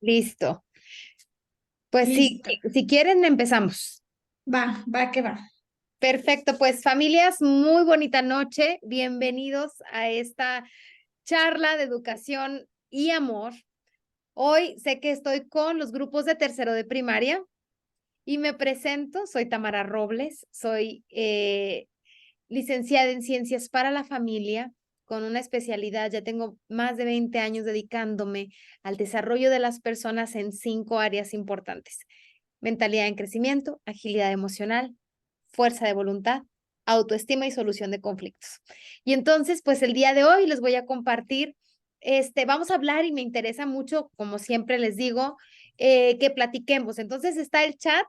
Listo. Pues sí, Listo. si quieren empezamos. Va que va. Perfecto, pues familias, muy bonita noche. Bienvenidos a esta charla de educación y amor. Hoy sé que estoy con los grupos de tercero de primaria y me presento. Soy Tamara Robles, soy licenciada en Ciencias para la Familia con una especialidad. Ya tengo más de 20 años dedicándome al desarrollo de las personas en 5 áreas importantes: mentalidad en crecimiento, agilidad emocional, fuerza de voluntad, autoestima y solución de conflictos. Y entonces, pues el día de hoy les voy a compartir, vamos a hablar y me interesa mucho, como siempre les digo, que platiquemos. Entonces está el chat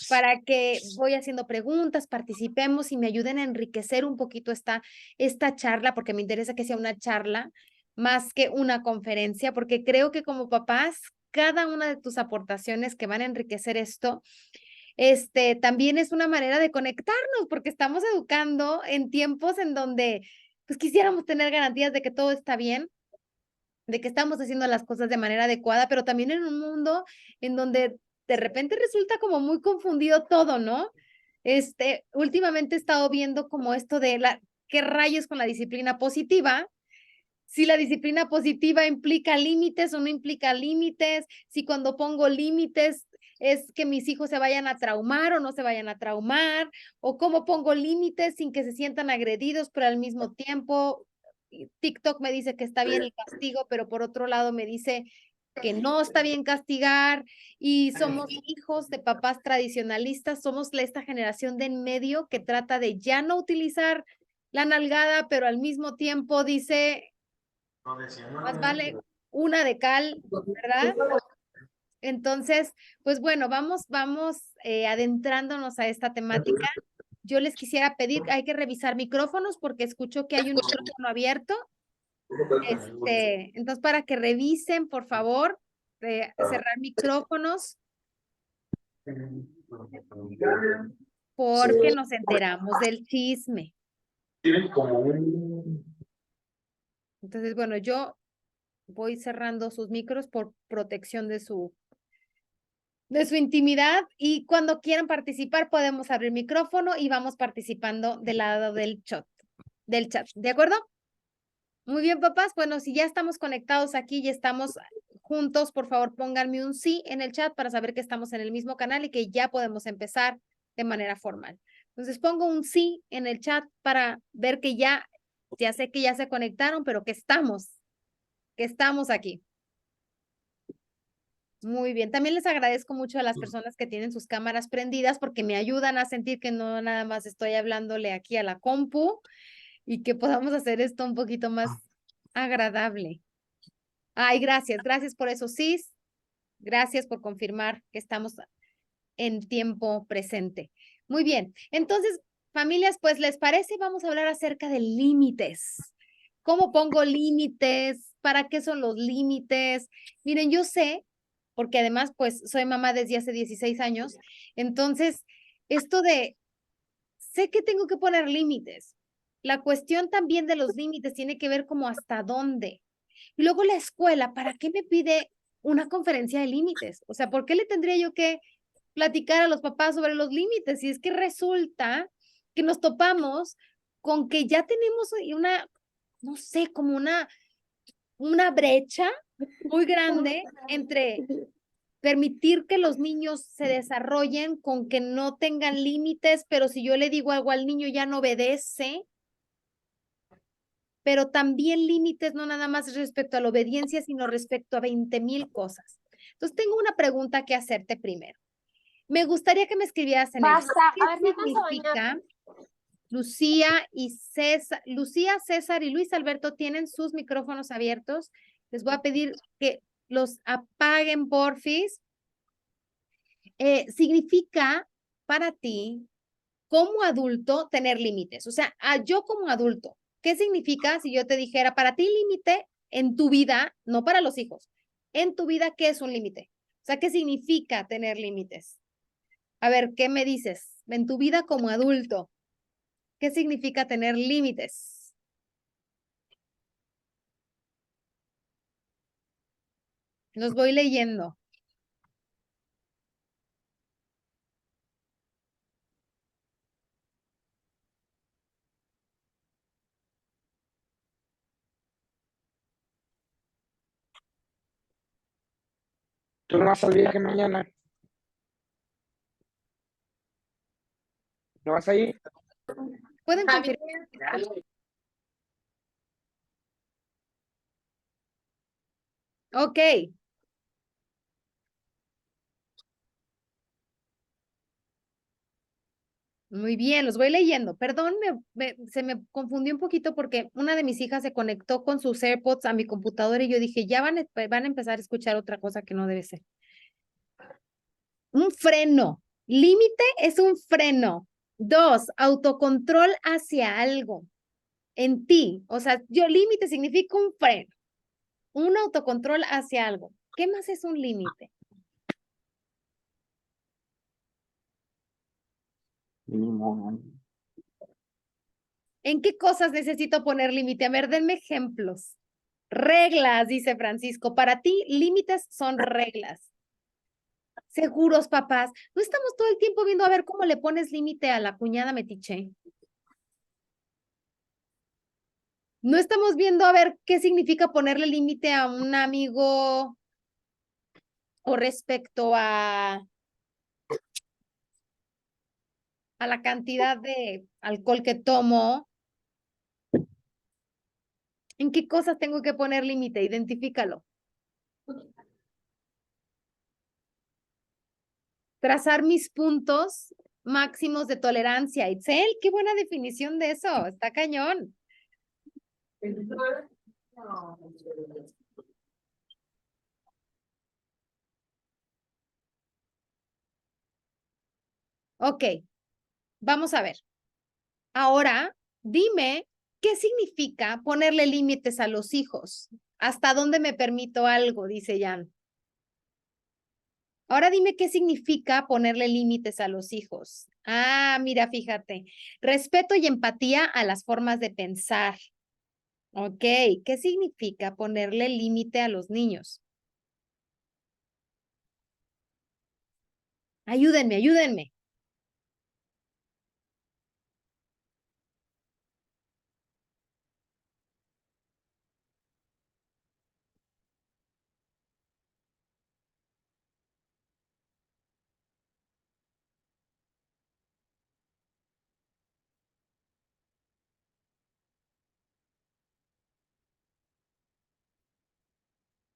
para que voy haciendo preguntas, participemos y me ayuden a enriquecer un poquito esta charla, porque me interesa que sea una charla más que una conferencia, porque creo que como papás, cada una de tus aportaciones que van a enriquecer esto, también es una manera de conectarnos, porque estamos educando en tiempos en donde, pues, quisiéramos tener garantías de que todo está bien, de que estamos haciendo las cosas de manera adecuada, pero también en un mundo en donde de repente resulta como muy confundido todo, ¿no? Últimamente he estado viendo como esto de qué rayos con la disciplina positiva, si la disciplina positiva implica límites o no implica límites, si cuando pongo límites es que mis hijos se vayan a traumar o no se vayan a traumar, o cómo pongo límites sin que se sientan agredidos, pero al mismo tiempo TikTok me dice que está bien el castigo, pero por otro lado me dice que no está bien castigar, y somos hijos de papás tradicionalistas, somos esta generación de en medio que trata de ya no utilizar la nalgada, pero al mismo tiempo dice más vale una de cal, ¿verdad? Entonces, pues bueno, vamos adentrándonos a esta temática. Yo les quisiera pedir, hay que revisar micrófonos porque escucho que hay un micrófono abierto. Entonces, para que revisen, por favor, cerrar micrófonos, porque nos enteramos del chisme. Tienen como un... Entonces, bueno, yo voy cerrando sus micros por protección de su intimidad, y cuando quieran participar podemos abrir micrófono y vamos participando del lado del chat, ¿de acuerdo? Muy bien, papás. Bueno, si ya estamos conectados aquí y estamos juntos, por favor pónganme un sí en el chat para saber que estamos en el mismo canal y que ya podemos empezar de manera formal. Entonces pongo un sí en el chat para ver que ya sé que ya se conectaron, pero que estamos aquí. Muy bien, también les agradezco mucho a las personas que tienen sus cámaras prendidas porque me ayudan a sentir que no nada más estoy hablándole aquí a la compu, y que podamos hacer esto un poquito más agradable. Ay, gracias por eso, sí, gracias por confirmar que estamos en tiempo presente. Muy bien, entonces, familias, pues, ¿les parece? Vamos a hablar acerca de límites. ¿Cómo pongo límites? ¿Para qué son los límites? Miren, yo sé, porque además, pues, soy mamá desde hace 16 años, entonces, sé que tengo que poner límites. La cuestión también de los límites tiene que ver como hasta dónde. Y luego la escuela, ¿para qué me pide una conferencia de límites? O sea, ¿por qué le tendría yo que platicar a los papás sobre los límites? Si es que resulta que nos topamos con que ya tenemos no sé, como una brecha muy grande entre permitir que los niños se desarrollen con que no tengan límites, pero si yo le digo algo al niño ya no obedece, pero también límites no nada más respecto a la obediencia, sino respecto a 20,000 cosas. Entonces, tengo una pregunta que hacerte primero. Me gustaría que me escribieras en el chat. Basta. ¿Qué A ver, métanse a bañar. significa Lucía, César y Luis Alberto tienen sus micrófonos abiertos? Les voy a pedir que los apaguen, porfis. Significa para ti, como adulto, tener límites. O sea, yo como adulto, ¿qué significa si yo te dijera para ti límite en tu vida, no para los hijos, en tu vida, qué es un límite? O sea, ¿qué significa tener límites? A ver, ¿qué me dices? En tu vida como adulto, ¿qué significa tener límites? Los voy leyendo. ¿Tú no vas al viaje mañana? ¿No vas a ir? ¿Pueden confirmar? Ok. Muy bien, los voy leyendo. Perdón, se me confundió un poquito porque una de mis hijas se conectó con sus AirPods a mi computadora y yo dije, ya van a empezar a escuchar otra cosa que no debe ser. Un freno. Límite es un freno. 2, autocontrol hacia algo en ti. O sea, límite significa un freno. Un autocontrol hacia algo. ¿Qué más es un límite? ¿En qué cosas necesito poner límite? A ver, denme ejemplos. Reglas, dice Francisco. Para ti, límites son reglas. Seguros, papás. No estamos todo el tiempo viendo a ver cómo le pones límite a la cuñada metiche. No estamos viendo a ver qué significa ponerle límite a un amigo o respecto a la cantidad de alcohol que tomo. ¿En qué cosas tengo que poner límite? Identifícalo. Trazar mis puntos máximos de tolerancia. Itzel, qué buena definición de eso. Está cañón. Ok, vamos a ver. Ahora, dime, ¿qué significa ponerle límites a los hijos? ¿Hasta dónde me permito algo? Dice Jan. Ahora dime qué significa ponerle límites a los hijos. Ah, mira, fíjate. Respeto y empatía a las formas de pensar. Ok, ¿qué significa ponerle límite a los niños? Ayúdenme, ayúdenme.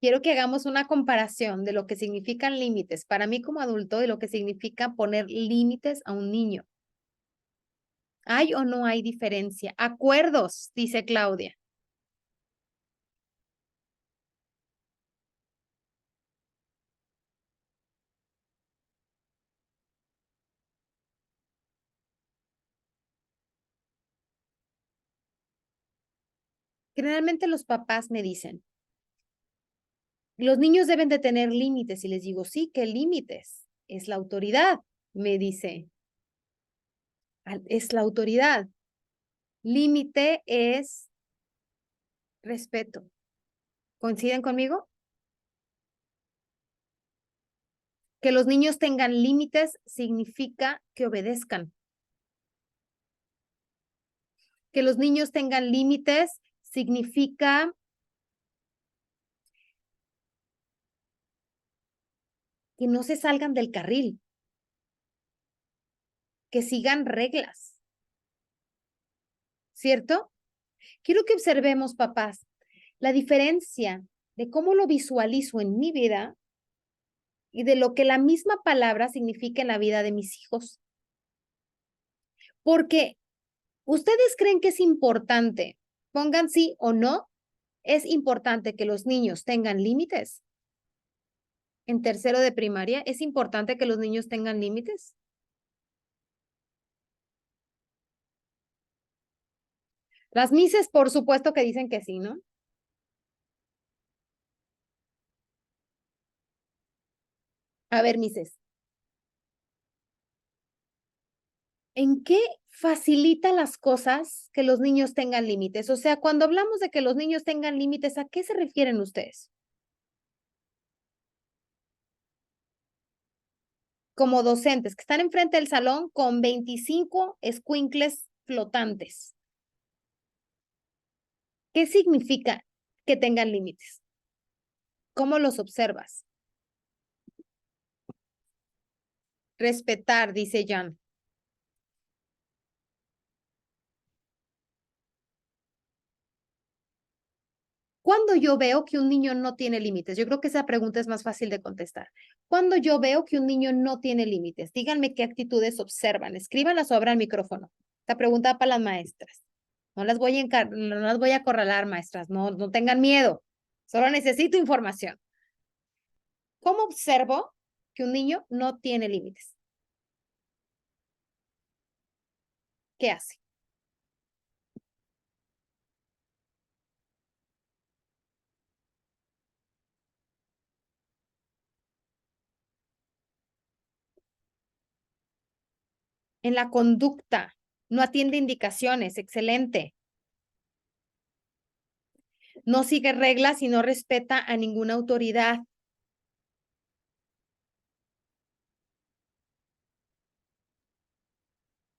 Quiero que hagamos una comparación de lo que significan límites para mí como adulto y lo que significa poner límites a un niño. ¿Hay o no hay diferencia? Acuerdos, dice Claudia. Generalmente los papás me dicen, los niños deben de tener límites y les digo, sí, ¿qué límites? Es la autoridad, me dice. Es la autoridad. Límite es respeto. ¿Coinciden conmigo? Que los niños tengan límites significa que obedezcan. Que los niños tengan límites significa que no se salgan del carril, que sigan reglas, ¿cierto? Quiero que observemos, papás, la diferencia de cómo lo visualizo en mi vida y de lo que la misma palabra significa en la vida de mis hijos. Porque ustedes creen que es importante, pongan sí o no, es importante que los niños tengan límites. En tercero de primaria, ¿es importante que los niños tengan límites? Las mises, por supuesto que dicen que sí, ¿no? A ver, mises, ¿en qué facilita las cosas que los niños tengan límites? O sea, cuando hablamos de que los niños tengan límites, ¿a qué se refieren ustedes? Como docentes que están enfrente del salón con 25 escuincles flotantes. ¿Qué significa que tengan límites? ¿Cómo los observas? respetar, dice Jan. ¿Cuándo yo veo que un niño no tiene límites? Yo creo que esa pregunta es más fácil de contestar. ¿Cuándo yo veo que un niño no tiene límites? Díganme qué actitudes observan. Escríbanlas o abran el micrófono. Esta pregunta va para las maestras. No las voy a acorralar, maestras. No tengan miedo. Solo necesito información. ¿Cómo observo que un niño no tiene límites? ¿Qué hace? En la conducta. No atiende indicaciones. Excelente. No sigue reglas y no respeta a ninguna autoridad.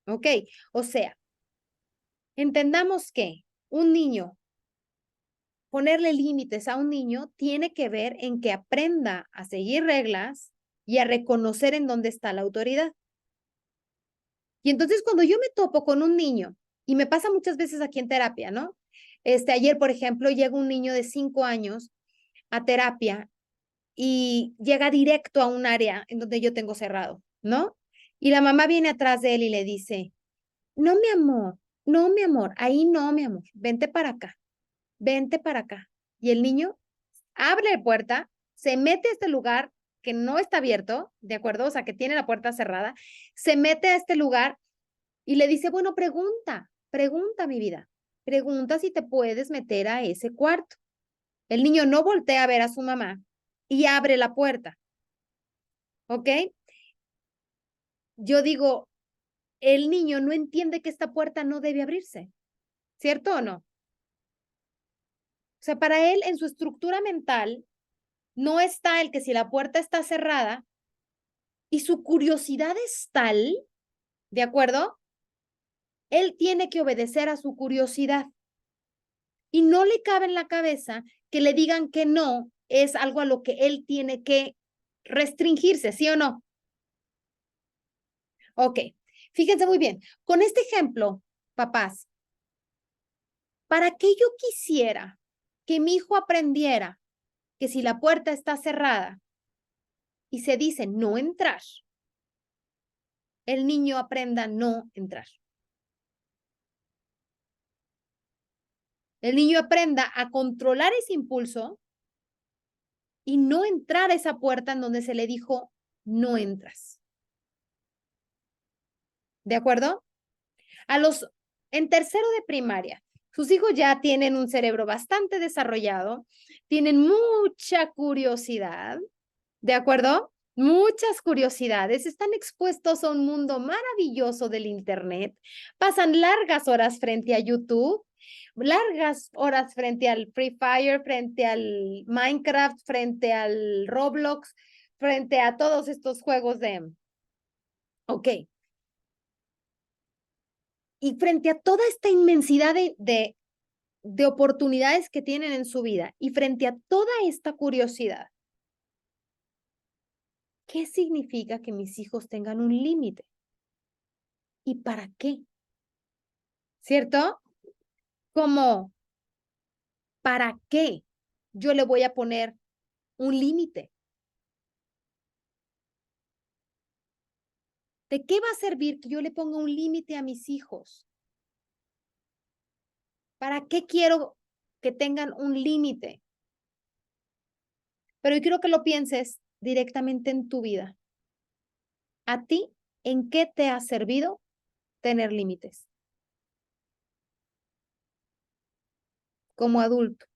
¿Ok? O sea, entendamos que un niño, ponerle límites a un niño tiene que ver en que aprenda a seguir reglas y a reconocer en dónde está la autoridad. Y entonces cuando yo me topo con un niño, y me pasa muchas veces aquí en terapia, ¿no? Ayer, por ejemplo, llega un niño de 5 años a terapia y llega directo a un área en donde yo tengo cerrado, ¿no? Y la mamá viene atrás de él y le dice, no, mi amor, ahí no, mi amor, vente para acá. Y el niño abre la puerta, se mete a este lugar que no está abierto, ¿de acuerdo? O sea, que tiene la puerta cerrada, se mete a este lugar y le dice, bueno, pregunta mi vida, pregunta si te puedes meter a ese cuarto. El niño no voltea a ver a su mamá y abre la puerta, ¿ok? Yo digo, el niño no entiende que esta puerta no debe abrirse, ¿cierto o no? O sea, para él, en su estructura mental, no está el que si la puerta está cerrada y su curiosidad es tal, ¿de acuerdo? Él tiene que obedecer a su curiosidad y no le cabe en la cabeza que le digan que no es algo a lo que él tiene que restringirse, ¿sí o no? Ok, fíjense muy bien. Con este ejemplo, papás, ¿para qué yo quisiera que mi hijo aprendiera que si la puerta está cerrada y se dice no entrar, el niño aprenda a no entrar? El niño aprenda a controlar ese impulso y no entrar a esa puerta en donde se le dijo no entras. ¿De acuerdo? En tercero de primaria, sus hijos ya tienen un cerebro bastante desarrollado, tienen mucha curiosidad, ¿de acuerdo? Muchas curiosidades, están expuestos a un mundo maravilloso del Internet, pasan largas horas frente a YouTube, largas horas frente al Free Fire, frente al Minecraft, frente al Roblox, frente a todos estos juegos de... Ok. Y frente a toda esta inmensidad de oportunidades que tienen en su vida y frente a toda esta curiosidad, ¿qué significa que mis hijos tengan un límite? ¿Y para qué? ¿Cierto? Como, ¿para qué yo le voy a poner un límite? ¿De qué va a servir que yo le ponga un límite a mis hijos? ¿Para qué quiero que tengan un límite? Pero yo quiero que lo pienses directamente en tu vida. ¿A ti en qué te ha servido tener límites como adulto?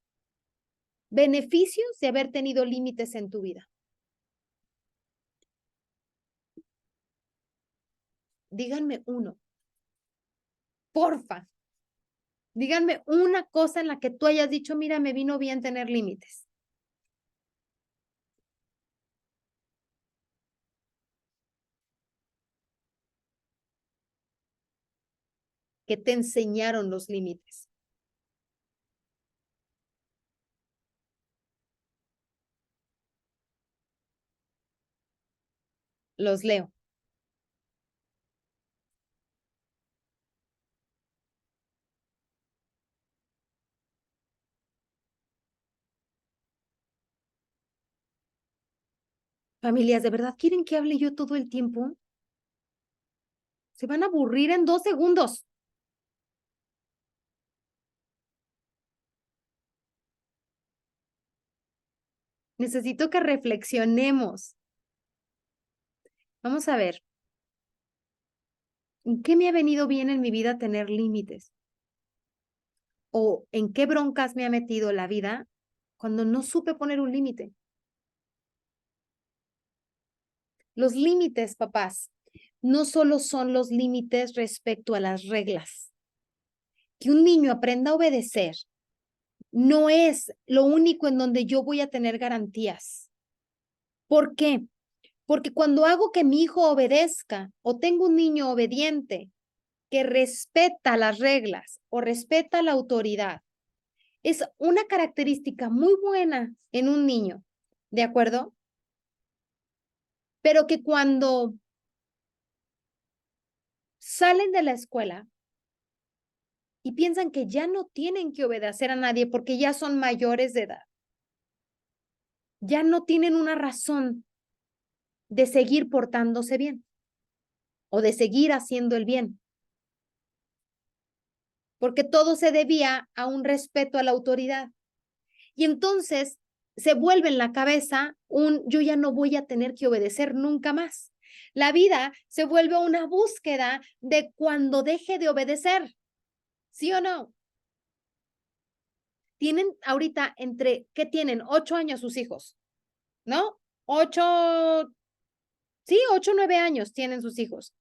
Beneficios de haber tenido límites en tu vida. Díganme uno, porfa. Díganme una cosa en la que tú hayas dicho, mira, me vino bien tener límites. ¿Que te enseñaron los límites? Los leo. Familias, ¿de verdad quieren que hable yo todo el tiempo? Se van a aburrir en 2 segundos. Necesito que reflexionemos. Vamos a ver, ¿en qué me ha venido bien en mi vida tener límites? ¿O en qué broncas me ha metido la vida cuando no supe poner un límite? Los límites, papás, no solo son los límites respecto a las reglas. Que un niño aprenda a obedecer no es lo único en donde yo voy a tener garantías. ¿Por qué? Porque cuando hago que mi hijo obedezca o tengo un niño obediente que respeta las reglas o respeta la autoridad, es una característica muy buena en un niño, ¿de acuerdo? Pero que cuando salen de la escuela y piensan que ya no tienen que obedecer a nadie porque ya son mayores de edad, ya no tienen una razón de seguir portándose bien o de seguir haciendo el bien, porque todo se debía a un respeto a la autoridad. Y entonces se vuelve en la cabeza un yo ya no voy a tener que obedecer nunca más. La vida se vuelve una búsqueda de cuando deje de obedecer, ¿sí o no? Tienen ahorita ¿qué tienen? 8 años sus hijos, ¿no? 8, sí, 8, 9 años tienen sus hijos.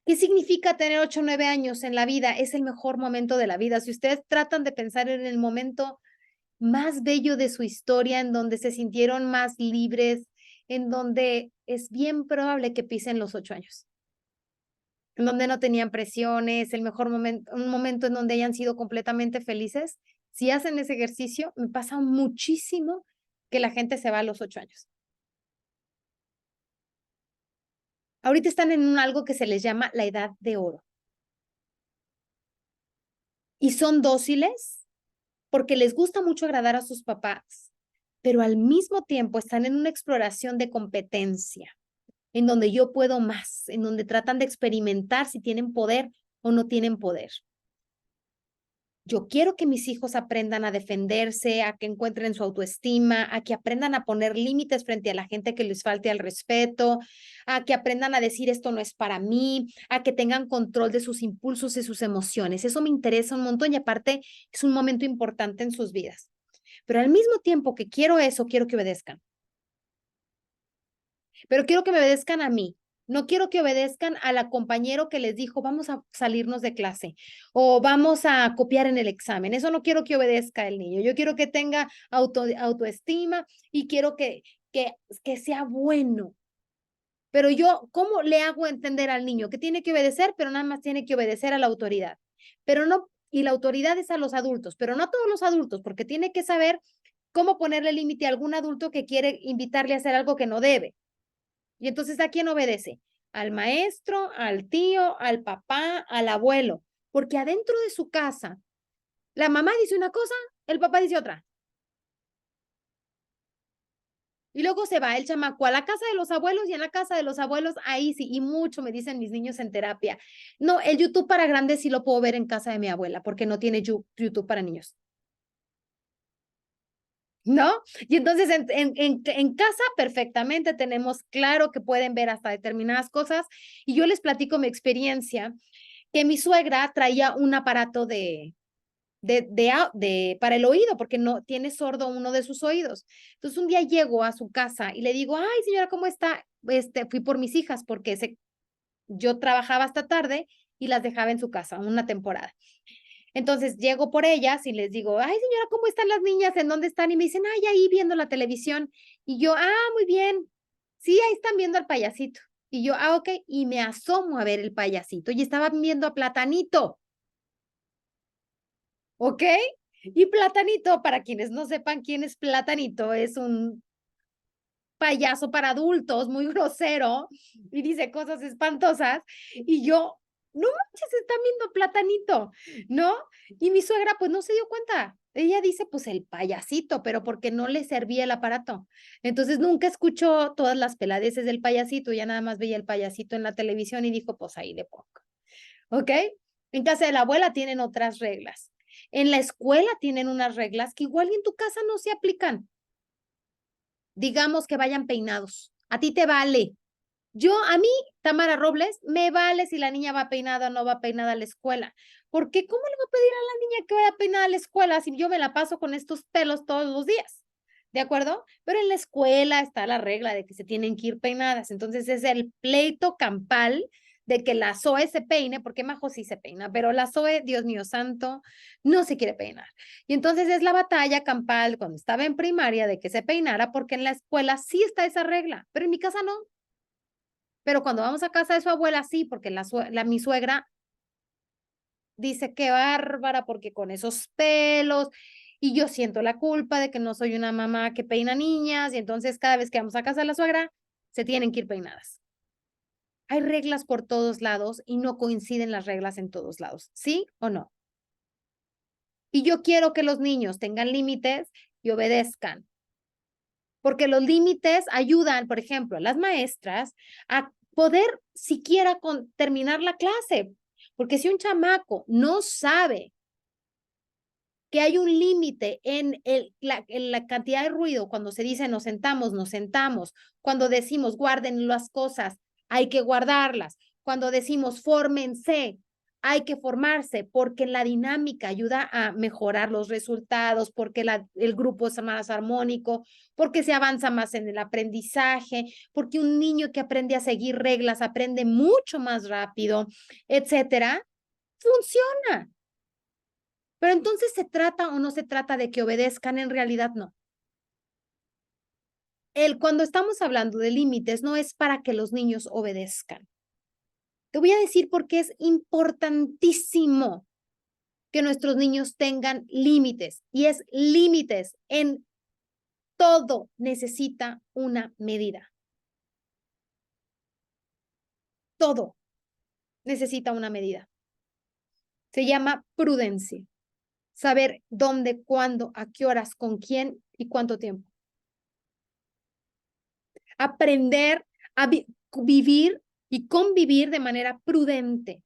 ¿Qué significa tener 8 o 9 años en la vida? Es el mejor momento de la vida. Si ustedes tratan de pensar en el momento más bello de su historia, en donde se sintieron más libres, en donde es bien probable que pisen los 8 años, en donde no tenían presiones, el mejor momento, un momento en donde hayan sido completamente felices. Si hacen ese ejercicio, me pasa muchísimo que la gente se va a los 8 años. Ahorita están en algo que se les llama la edad de oro. Y son dóciles porque les gusta mucho agradar a sus papás, pero al mismo tiempo están en una exploración de competencia, en donde yo puedo más, en donde tratan de experimentar si tienen poder o no tienen poder. Yo quiero que mis hijos aprendan a defenderse, a que encuentren su autoestima, a que aprendan a poner límites frente a la gente que les falte al respeto, a que aprendan a decir esto no es para mí, a que tengan control de sus impulsos y sus emociones. Eso me interesa un montón y aparte es un momento importante en sus vidas. Pero al mismo tiempo que quiero eso, quiero que obedezcan. Pero quiero que me obedezcan a mí. No quiero que obedezcan a la compañero que les dijo, vamos a salirnos de clase o vamos a copiar en el examen. Eso no quiero que obedezca el niño. Yo quiero que tenga autoestima y quiero que sea bueno. Pero yo, ¿cómo le hago entender al niño que tiene que obedecer, pero nada más tiene que obedecer a la autoridad? Pero no, y la autoridad es a los adultos, pero no a todos los adultos, porque tiene que saber cómo ponerle límite a algún adulto que quiere invitarle a hacer algo que no debe. Y entonces, ¿a quién obedece? Al maestro, al tío, al papá, al abuelo. Porque adentro de su casa, la mamá dice una cosa, el papá dice otra. Y luego se va el chamaco a la casa de los abuelos y en la casa de los abuelos, ahí sí, y mucho me dicen mis niños en terapia. No, el YouTube para grandes sí lo puedo ver en casa de mi abuela porque no tiene YouTube para niños. ¿No? Y entonces en casa perfectamente tenemos claro que pueden ver hasta determinadas cosas y yo les platico mi experiencia, que mi suegra traía un aparato para el oído porque no tiene sordo uno de sus oídos. Entonces un día llego a su casa y le digo, ay señora, ¿cómo está? Fui por mis hijas porque yo trabajaba hasta tarde y las dejaba en su casa una temporada. Entonces llego por ellas y les digo, ay señora, ¿cómo están las niñas? ¿En dónde están? Y me dicen, ay, ahí viendo la televisión. Y yo, muy bien. Sí, ahí están viendo al payasito. Y yo, ok. Y me asomo a ver el payasito y estaban viendo a Platanito. ¿Ok? Y Platanito, para quienes no sepan quién es Platanito, es un payaso para adultos, muy grosero y dice cosas espantosas. Y yo, no manches, están viendo Platanito, ¿no? Y mi suegra pues no se dio cuenta. Ella dice, pues el payasito, pero porque no le servía el aparato. Entonces nunca escuchó todas las peladeces del payasito, ya nada más veía el payasito en la televisión y dijo, pues ahí le pongo. ¿Ok? En casa de la abuela tienen otras reglas. En la escuela tienen unas reglas que igual en tu casa no se aplican. Digamos que vayan peinados. A ti te vale. A mí, Tamara Robles, me vale si la niña va peinada o no va peinada a la escuela. Porque ¿cómo le voy a pedir a la niña que vaya peinada a la escuela si yo me la paso con estos pelos todos los días? ¿De acuerdo? Pero en la escuela está la regla de que se tienen que ir peinadas. Entonces es el pleito campal de que la Zoe se peine, porque Majo sí se peina, pero la Zoe, Dios mío santo, no se quiere peinar. Y entonces es la batalla campal cuando estaba en primaria de que se peinara, porque en la escuela sí está esa regla, pero en mi casa no. Pero cuando vamos a casa de su abuela, sí, porque mi suegra dice que bárbara, porque con esos pelos, y yo siento la culpa de que no soy una mamá que peina niñas, y entonces cada vez que vamos a casa de la suegra, se tienen que ir peinadas. Hay reglas por todos lados y no coinciden las reglas en todos lados, ¿sí o no? Y yo quiero que los niños tengan límites y obedezcan, porque los límites ayudan, por ejemplo, a las maestras a poder siquiera terminar la clase, porque si un chamaco no sabe que hay un límite en la cantidad de ruido, cuando se dice nos sentamos, cuando decimos guarden las cosas, hay que guardarlas, cuando decimos fórmense, hay que formarse, porque la dinámica ayuda a mejorar los resultados, porque el grupo es más armónico, porque se avanza más en el aprendizaje, porque un niño que aprende a seguir reglas aprende mucho más rápido, etcétera, funciona. Pero entonces, ¿se trata o no se trata de que obedezcan? En realidad no. Cuando estamos hablando de límites, no es para que los niños obedezcan. Te voy a decir por qué es importantísimo que nuestros niños tengan límites. Y es límites en todo. Necesita una medida. Todo necesita una medida. Se llama prudencia. Saber dónde, cuándo, a qué horas, con quién y cuánto tiempo. Aprender a vivir y convivir de manera prudente.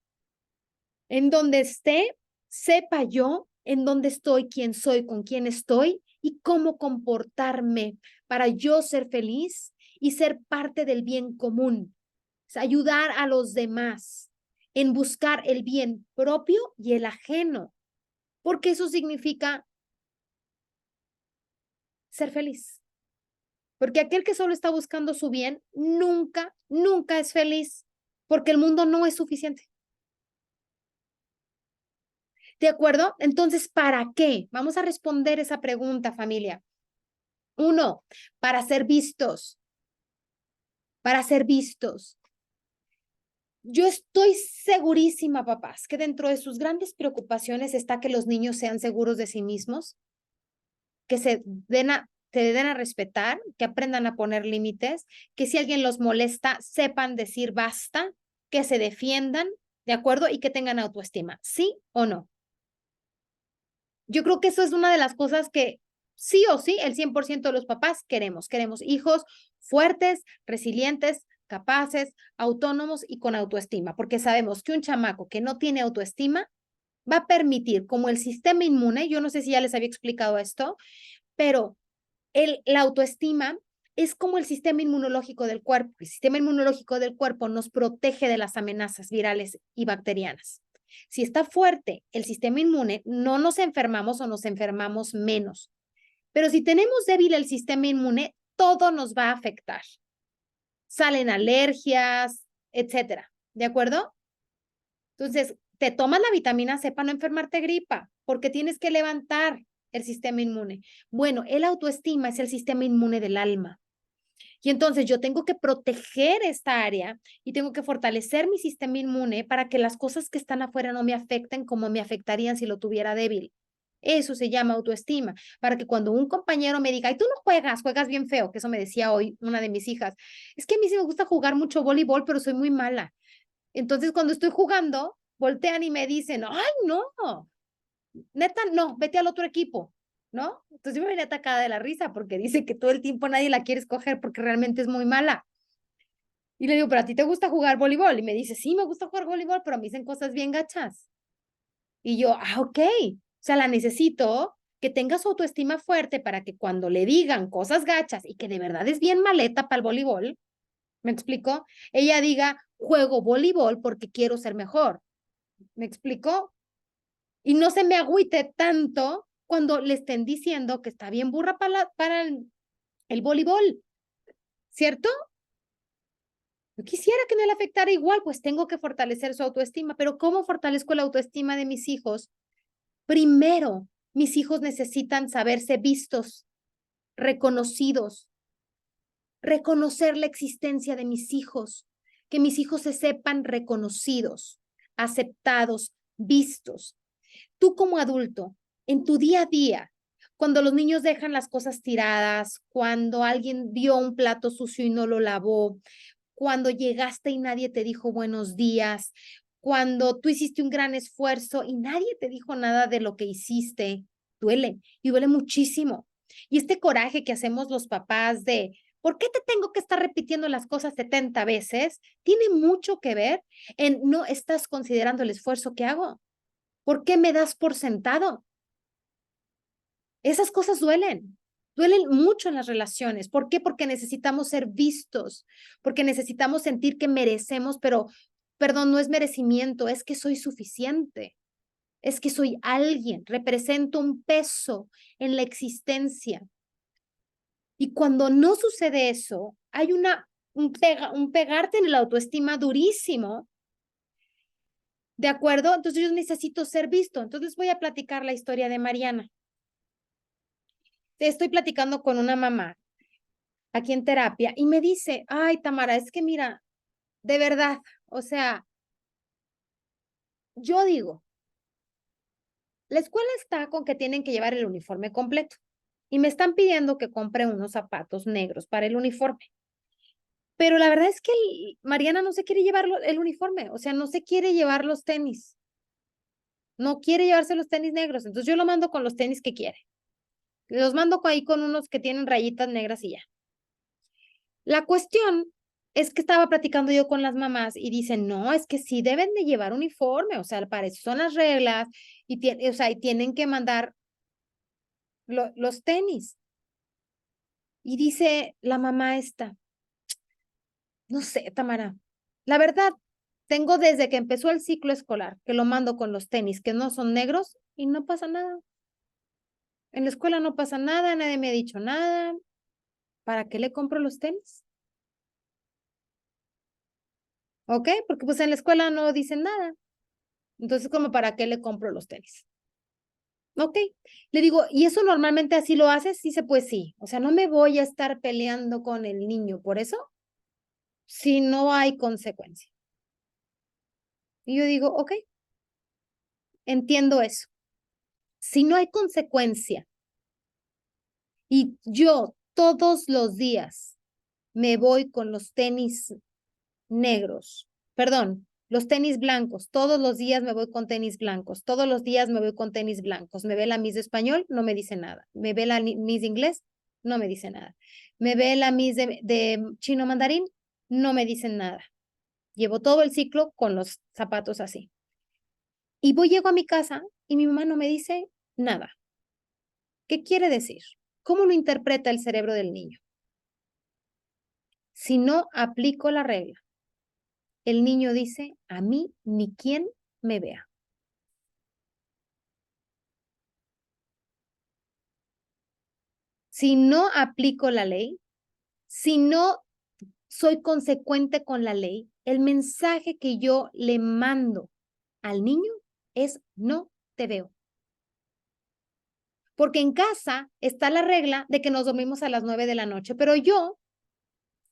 En donde esté, sepa yo en dónde estoy, quién soy, con quién estoy y cómo comportarme para yo ser feliz y ser parte del bien común. Es ayudar a los demás en buscar el bien propio y el ajeno, porque eso significa ser feliz. Porque aquel que solo está buscando su bien, nunca, nunca es feliz, porque el mundo no es suficiente. ¿De acuerdo? Entonces, ¿para qué? Vamos a responder esa pregunta, familia. 1, para ser vistos. Para ser vistos. Yo estoy segurísima, papás, que dentro de sus grandes preocupaciones está que los niños sean seguros de sí mismos, que se den a respetar, que aprendan a poner límites, que si alguien los molesta, sepan decir basta, que se defiendan, ¿de acuerdo? Y que tengan autoestima, ¿sí o no? Yo creo que eso es una de las cosas que sí o sí el 100% de los papás queremos. Queremos hijos fuertes, resilientes, capaces, autónomos y con autoestima, porque sabemos que un chamaco que no tiene autoestima va a permitir, como el sistema inmune, yo no sé si ya les había explicado esto, pero la autoestima es como el sistema inmunológico del cuerpo. El sistema inmunológico del cuerpo nos protege de las amenazas virales y bacterianas. Si está fuerte el sistema inmune, no nos enfermamos o nos enfermamos menos. Pero si tenemos débil el sistema inmune, todo nos va a afectar. Salen alergias, etcétera. ¿De acuerdo? Entonces, te tomas la vitamina C para no enfermarte gripa, porque tienes que levantar el sistema inmune. Bueno, el autoestima es el sistema inmune del alma. Y entonces yo tengo que proteger esta área y tengo que fortalecer mi sistema inmune para que las cosas que están afuera no me afecten como me afectarían si lo tuviera débil. Eso se llama autoestima, para que cuando un compañero me diga, ay, tú no juegas bien feo, que eso me decía hoy una de mis hijas, es que a mí sí me gusta jugar mucho voleibol, pero soy muy mala. Entonces cuando estoy jugando, voltean y me dicen, ay, no, neta, no, vete al otro equipo. ¿no? Entonces yo me venía atacada de la risa porque dice que todo el tiempo nadie la quiere escoger porque realmente es muy mala. Y le digo, ¿pero a ti te gusta jugar voleibol? Y me dice, sí, me gusta jugar voleibol, pero me dicen cosas bien gachas. Y yo, ok, o sea, la necesito que tenga su autoestima fuerte para que cuando le digan cosas gachas y que de verdad es bien maleta para el voleibol, ¿me explico? Ella diga, juego voleibol porque quiero ser mejor, ¿me explico? Y no se me agüite tanto cuando le estén diciendo que está bien burra para el voleibol, ¿cierto? Yo quisiera que no le afectara igual, pues tengo que fortalecer su autoestima, pero ¿cómo fortalezco la autoestima de mis hijos? Primero, mis hijos necesitan saberse vistos, reconocidos, reconocer la existencia de mis hijos, que mis hijos se sepan reconocidos, aceptados, vistos. Tú como adulto, en tu día a día, cuando los niños dejan las cosas tiradas, cuando alguien vio un plato sucio y no lo lavó, cuando llegaste y nadie te dijo buenos días, cuando tú hiciste un gran esfuerzo y nadie te dijo nada de lo que hiciste, duele y duele muchísimo. Y este coraje que hacemos los papás de, ¿por qué te tengo que estar repitiendo las cosas 70 veces? Tiene mucho que ver en no estás considerando el esfuerzo que hago. ¿Por qué me das por sentado? Esas cosas duelen mucho en las relaciones. ¿Por qué? Porque necesitamos ser vistos, porque necesitamos sentir que merecemos, pero, perdón, no es merecimiento, es que soy suficiente, es que soy alguien, represento un peso en la existencia. Y cuando no sucede eso, hay un pegarte en la autoestima durísimo. ¿De acuerdo? Entonces yo necesito ser visto. Entonces voy a platicar la historia de Mariana. Estoy platicando con una mamá aquí en terapia y me dice, ay, Tamara, es que mira, de verdad, o sea, yo digo, la escuela está con que tienen que llevar el uniforme completo y me están pidiendo que compre unos zapatos negros para el uniforme. Pero la verdad es que Mariana no se quiere llevar el uniforme, o sea, no se quiere llevar los tenis, no quiere llevarse los tenis negros, entonces yo lo mando con los tenis que quiere. Los mando ahí con unos que tienen rayitas negras y ya. La cuestión es que estaba platicando yo con las mamás y dicen, no, es que sí deben de llevar uniforme, o sea, para eso son las reglas y, o sea, y tienen que mandar los tenis. Y dice la mamá esta, no sé, Tamara, la verdad, tengo desde que empezó el ciclo escolar que lo mando con los tenis que no son negros y no pasa nada. En la escuela no pasa nada, nadie me ha dicho nada. ¿Para qué le compro los tenis? ¿Ok? Porque pues en la escuela no dicen nada. Entonces, ¿como para qué le compro los tenis? Ok, le digo, ¿y eso normalmente así lo haces? Sí, pues sí. O sea, no me voy a estar peleando con el niño por eso si no hay consecuencia. Y yo digo, ok, entiendo eso. Si no hay consecuencia y yo todos los días me voy con los tenis negros, perdón, los tenis blancos, todos los días me voy con tenis blancos, todos los días me voy con tenis blancos. Me ve la Miss de español, no me dice nada. Me ve la Miss de inglés, no me dice nada. Me ve la Miss de chino mandarín, no me dicen nada. Llevo todo el ciclo con los zapatos así. Y llego a mi casa y mi mamá no me dice nada. ¿Qué quiere decir? ¿Cómo lo interpreta el cerebro del niño? Si no aplico la regla, el niño dice, a mí ni quien me vea. Si no aplico la ley, si no soy consecuente con la ley, el mensaje que yo le mando al niño es no te veo. Porque en casa está la regla de que nos dormimos a las 9 de la noche, pero yo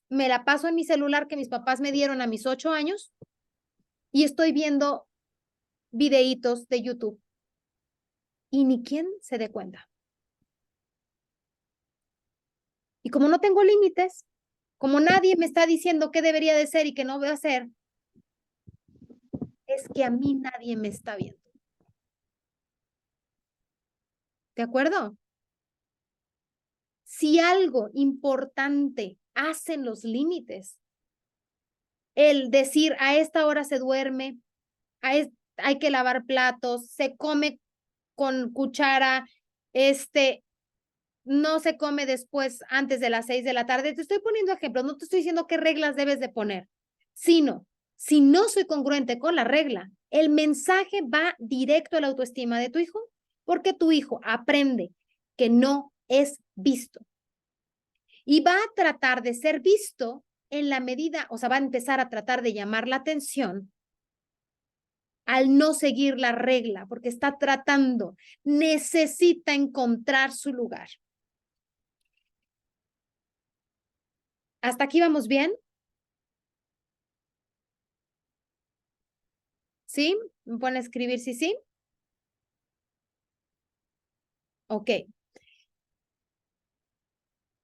me la paso en mi celular que mis papás me dieron a mis 8 años y estoy viendo videitos de YouTube y ni quien se dé cuenta. Y como no tengo límites, como nadie me está diciendo qué debería de ser y qué no voy a hacer, es que a mí nadie me está viendo. ¿De acuerdo? Si algo importante hacen los límites, el decir a esta hora se duerme, hay que lavar platos, se come con cuchara, no se come después, antes de las 6 de la tarde. Te estoy poniendo ejemplos, no te estoy diciendo qué reglas debes de poner, sino, si no soy congruente con la regla, el mensaje va directo a la autoestima de tu hijo, porque tu hijo aprende que no es visto. Y va a tratar de ser visto en la medida, o sea, va a empezar a tratar de llamar la atención al no seguir la regla, porque está tratando, necesita encontrar su lugar. ¿Hasta aquí vamos bien? ¿Sí? ¿Me pueden escribir si sí? Ok.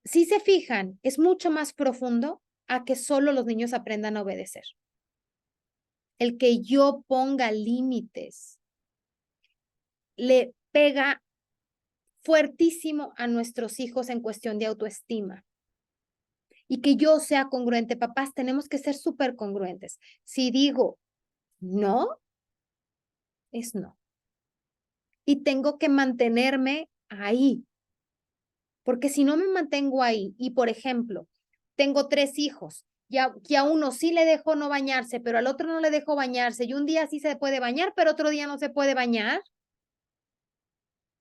Si se fijan, es mucho más profundo a que solo los niños aprendan a obedecer. El que yo ponga límites le pega fuertísimo a nuestros hijos en cuestión de autoestima. Y que yo sea congruente. Papás, tenemos que ser súper congruentes. Si digo no, es no. Y tengo que mantenerme ahí. Porque si no me mantengo ahí y, por ejemplo, tengo 3 hijos y a uno sí le dejo no bañarse, pero al otro no le dejo bañarse y un día sí se puede bañar, pero otro día no se puede bañar,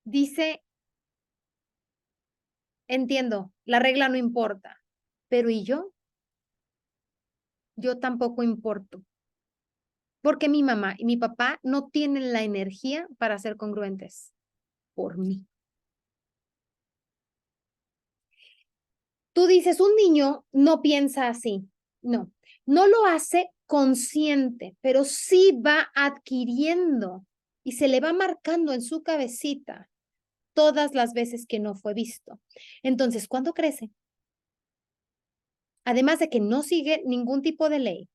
dice, entiendo, la regla no importa, pero ¿y yo? Yo tampoco importo. Porque mi mamá y mi papá no tienen la energía para ser congruentes por mí. Tú dices, un niño no piensa así. No, no lo hace consciente, pero sí va adquiriendo y se le va marcando en su cabecita todas las veces que no fue visto. Entonces, cuando crece, además de que no sigue ningún tipo de ley,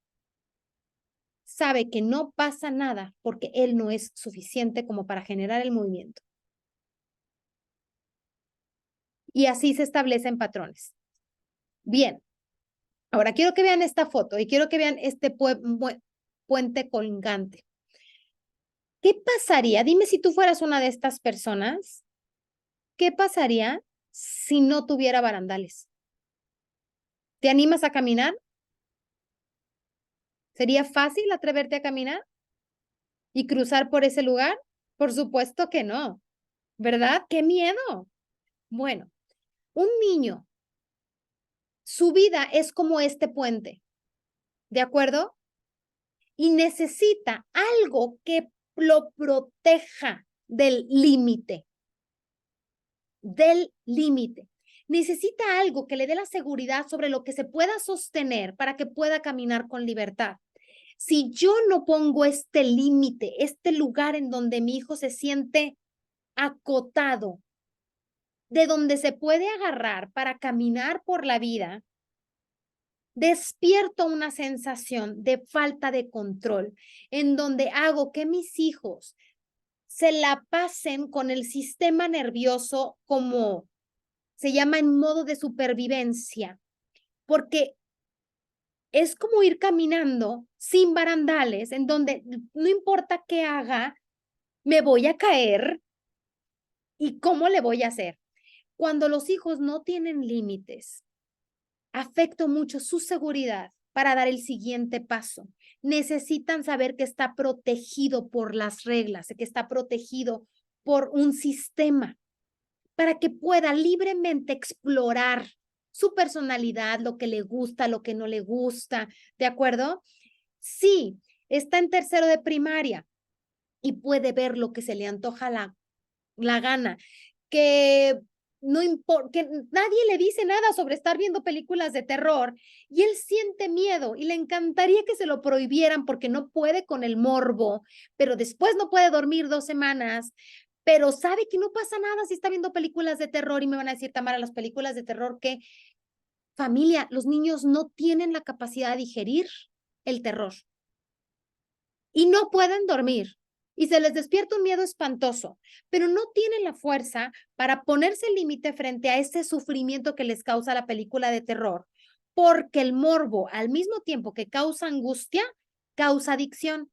sabe que no pasa nada porque él no es suficiente como para generar el movimiento. Y así se establecen patrones. Bien, ahora quiero que vean esta foto y quiero que vean este puente colgante. ¿Qué pasaría? Dime si tú fueras una de estas personas, ¿qué pasaría si no tuviera barandales? ¿Te animas a caminar? ¿Sería fácil atreverte a caminar y cruzar por ese lugar? Por supuesto que no, ¿verdad? ¡Qué miedo! Bueno, un niño, su vida es como este puente, ¿de acuerdo? Y necesita algo que lo proteja del límite. Necesita algo que le dé la seguridad sobre lo que se pueda sostener para que pueda caminar con libertad. Si yo no pongo este límite, este lugar en donde mi hijo se siente acotado, de donde se puede agarrar para caminar por la vida, despierto una sensación de falta de control, en donde hago que mis hijos se la pasen con el sistema nervioso como se llama en modo de supervivencia, porque es como ir caminando sin barandales, en donde no importa qué haga, me voy a caer y cómo le voy a hacer. Cuando los hijos no tienen límites, afecta mucho su seguridad para dar el siguiente paso. Necesitan saber que está protegido por las reglas, que está protegido por un sistema, para que pueda libremente explorar su personalidad, lo que le gusta, lo que no le gusta, ¿de acuerdo? Sí, está en tercero de primaria y puede ver lo que se le antoja la gana, que no importa, que nadie le dice nada sobre estar viendo películas de terror y él siente miedo y le encantaría que se lo prohibieran porque no puede con el morbo, pero después no puede dormir 2 semanas, pero sabe que no pasa nada si está viendo películas de terror y me van a decir, Tamara, las películas de terror, ¿qué? Familia, los niños no tienen la capacidad de digerir el terror y no pueden dormir. y se les despierta un miedo espantoso, pero no tienen la fuerza para ponerse el límite frente a ese sufrimiento que les causa la película de terror, porque el morbo, al mismo tiempo que causa angustia, causa adicción.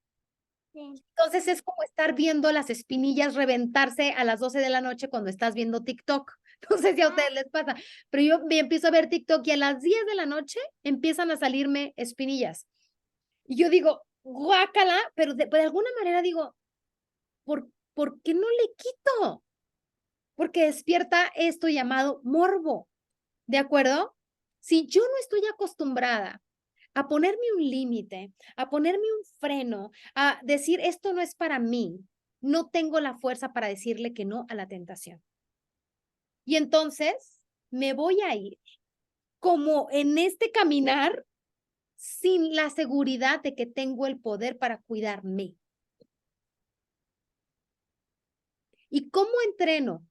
Entonces es como estar viendo las espinillas reventarse a las 12 de la noche cuando estás viendo TikTok. No sé si a ustedes les pasa, pero yo me empiezo a ver TikTok y a las 10 de la noche empiezan a salirme espinillas. Y yo digo, guácala, pero de alguna manera digo, ¿por qué no le quito? Porque despierta esto llamado morbo, ¿de acuerdo? Si yo no estoy acostumbrada a ponerme un límite, a ponerme un freno, a decir esto no es para mí, no tengo la fuerza para decirle que no a la tentación. Y entonces me voy a ir como en este caminar sin la seguridad de que tengo el poder para cuidarme. ¿Y cómo entreno?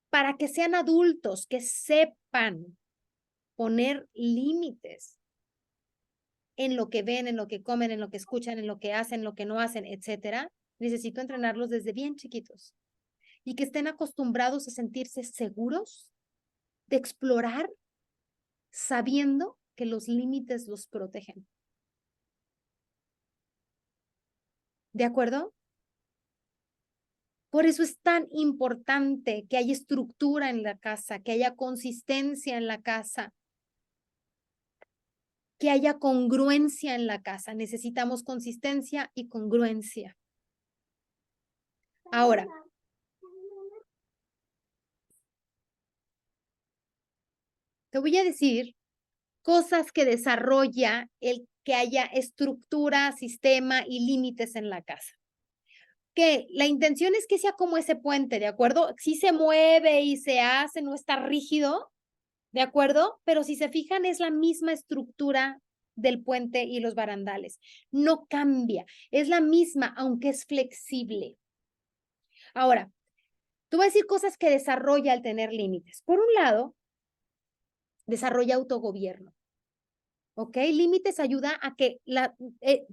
Para que sean adultos, que sepan poner límites en lo que ven, en lo que comen, en lo que escuchan, en lo que hacen, lo que no hacen, etcétera. Necesito entrenarlos desde bien chiquitos y que estén acostumbrados a sentirse seguros de explorar sabiendo que los límites los protegen. ¿De acuerdo? Por eso es tan importante que haya estructura en la casa, que haya consistencia en la casa, que haya congruencia en la casa. Necesitamos consistencia y congruencia. Ahora, te voy a decir cosas que desarrolla el que haya estructura, sistema y límites en la casa. Que la intención es que sea como ese puente, ¿de acuerdo? Sí se mueve y se hace, no está rígido, ¿de acuerdo? Pero si se fijan, es la misma estructura del puente y los barandales. No cambia, es la misma, aunque es flexible. Ahora, tú vas a decir cosas que desarrolla al tener límites. Por un lado, desarrolla autogobierno. ¿Ok? Límites ayuda a que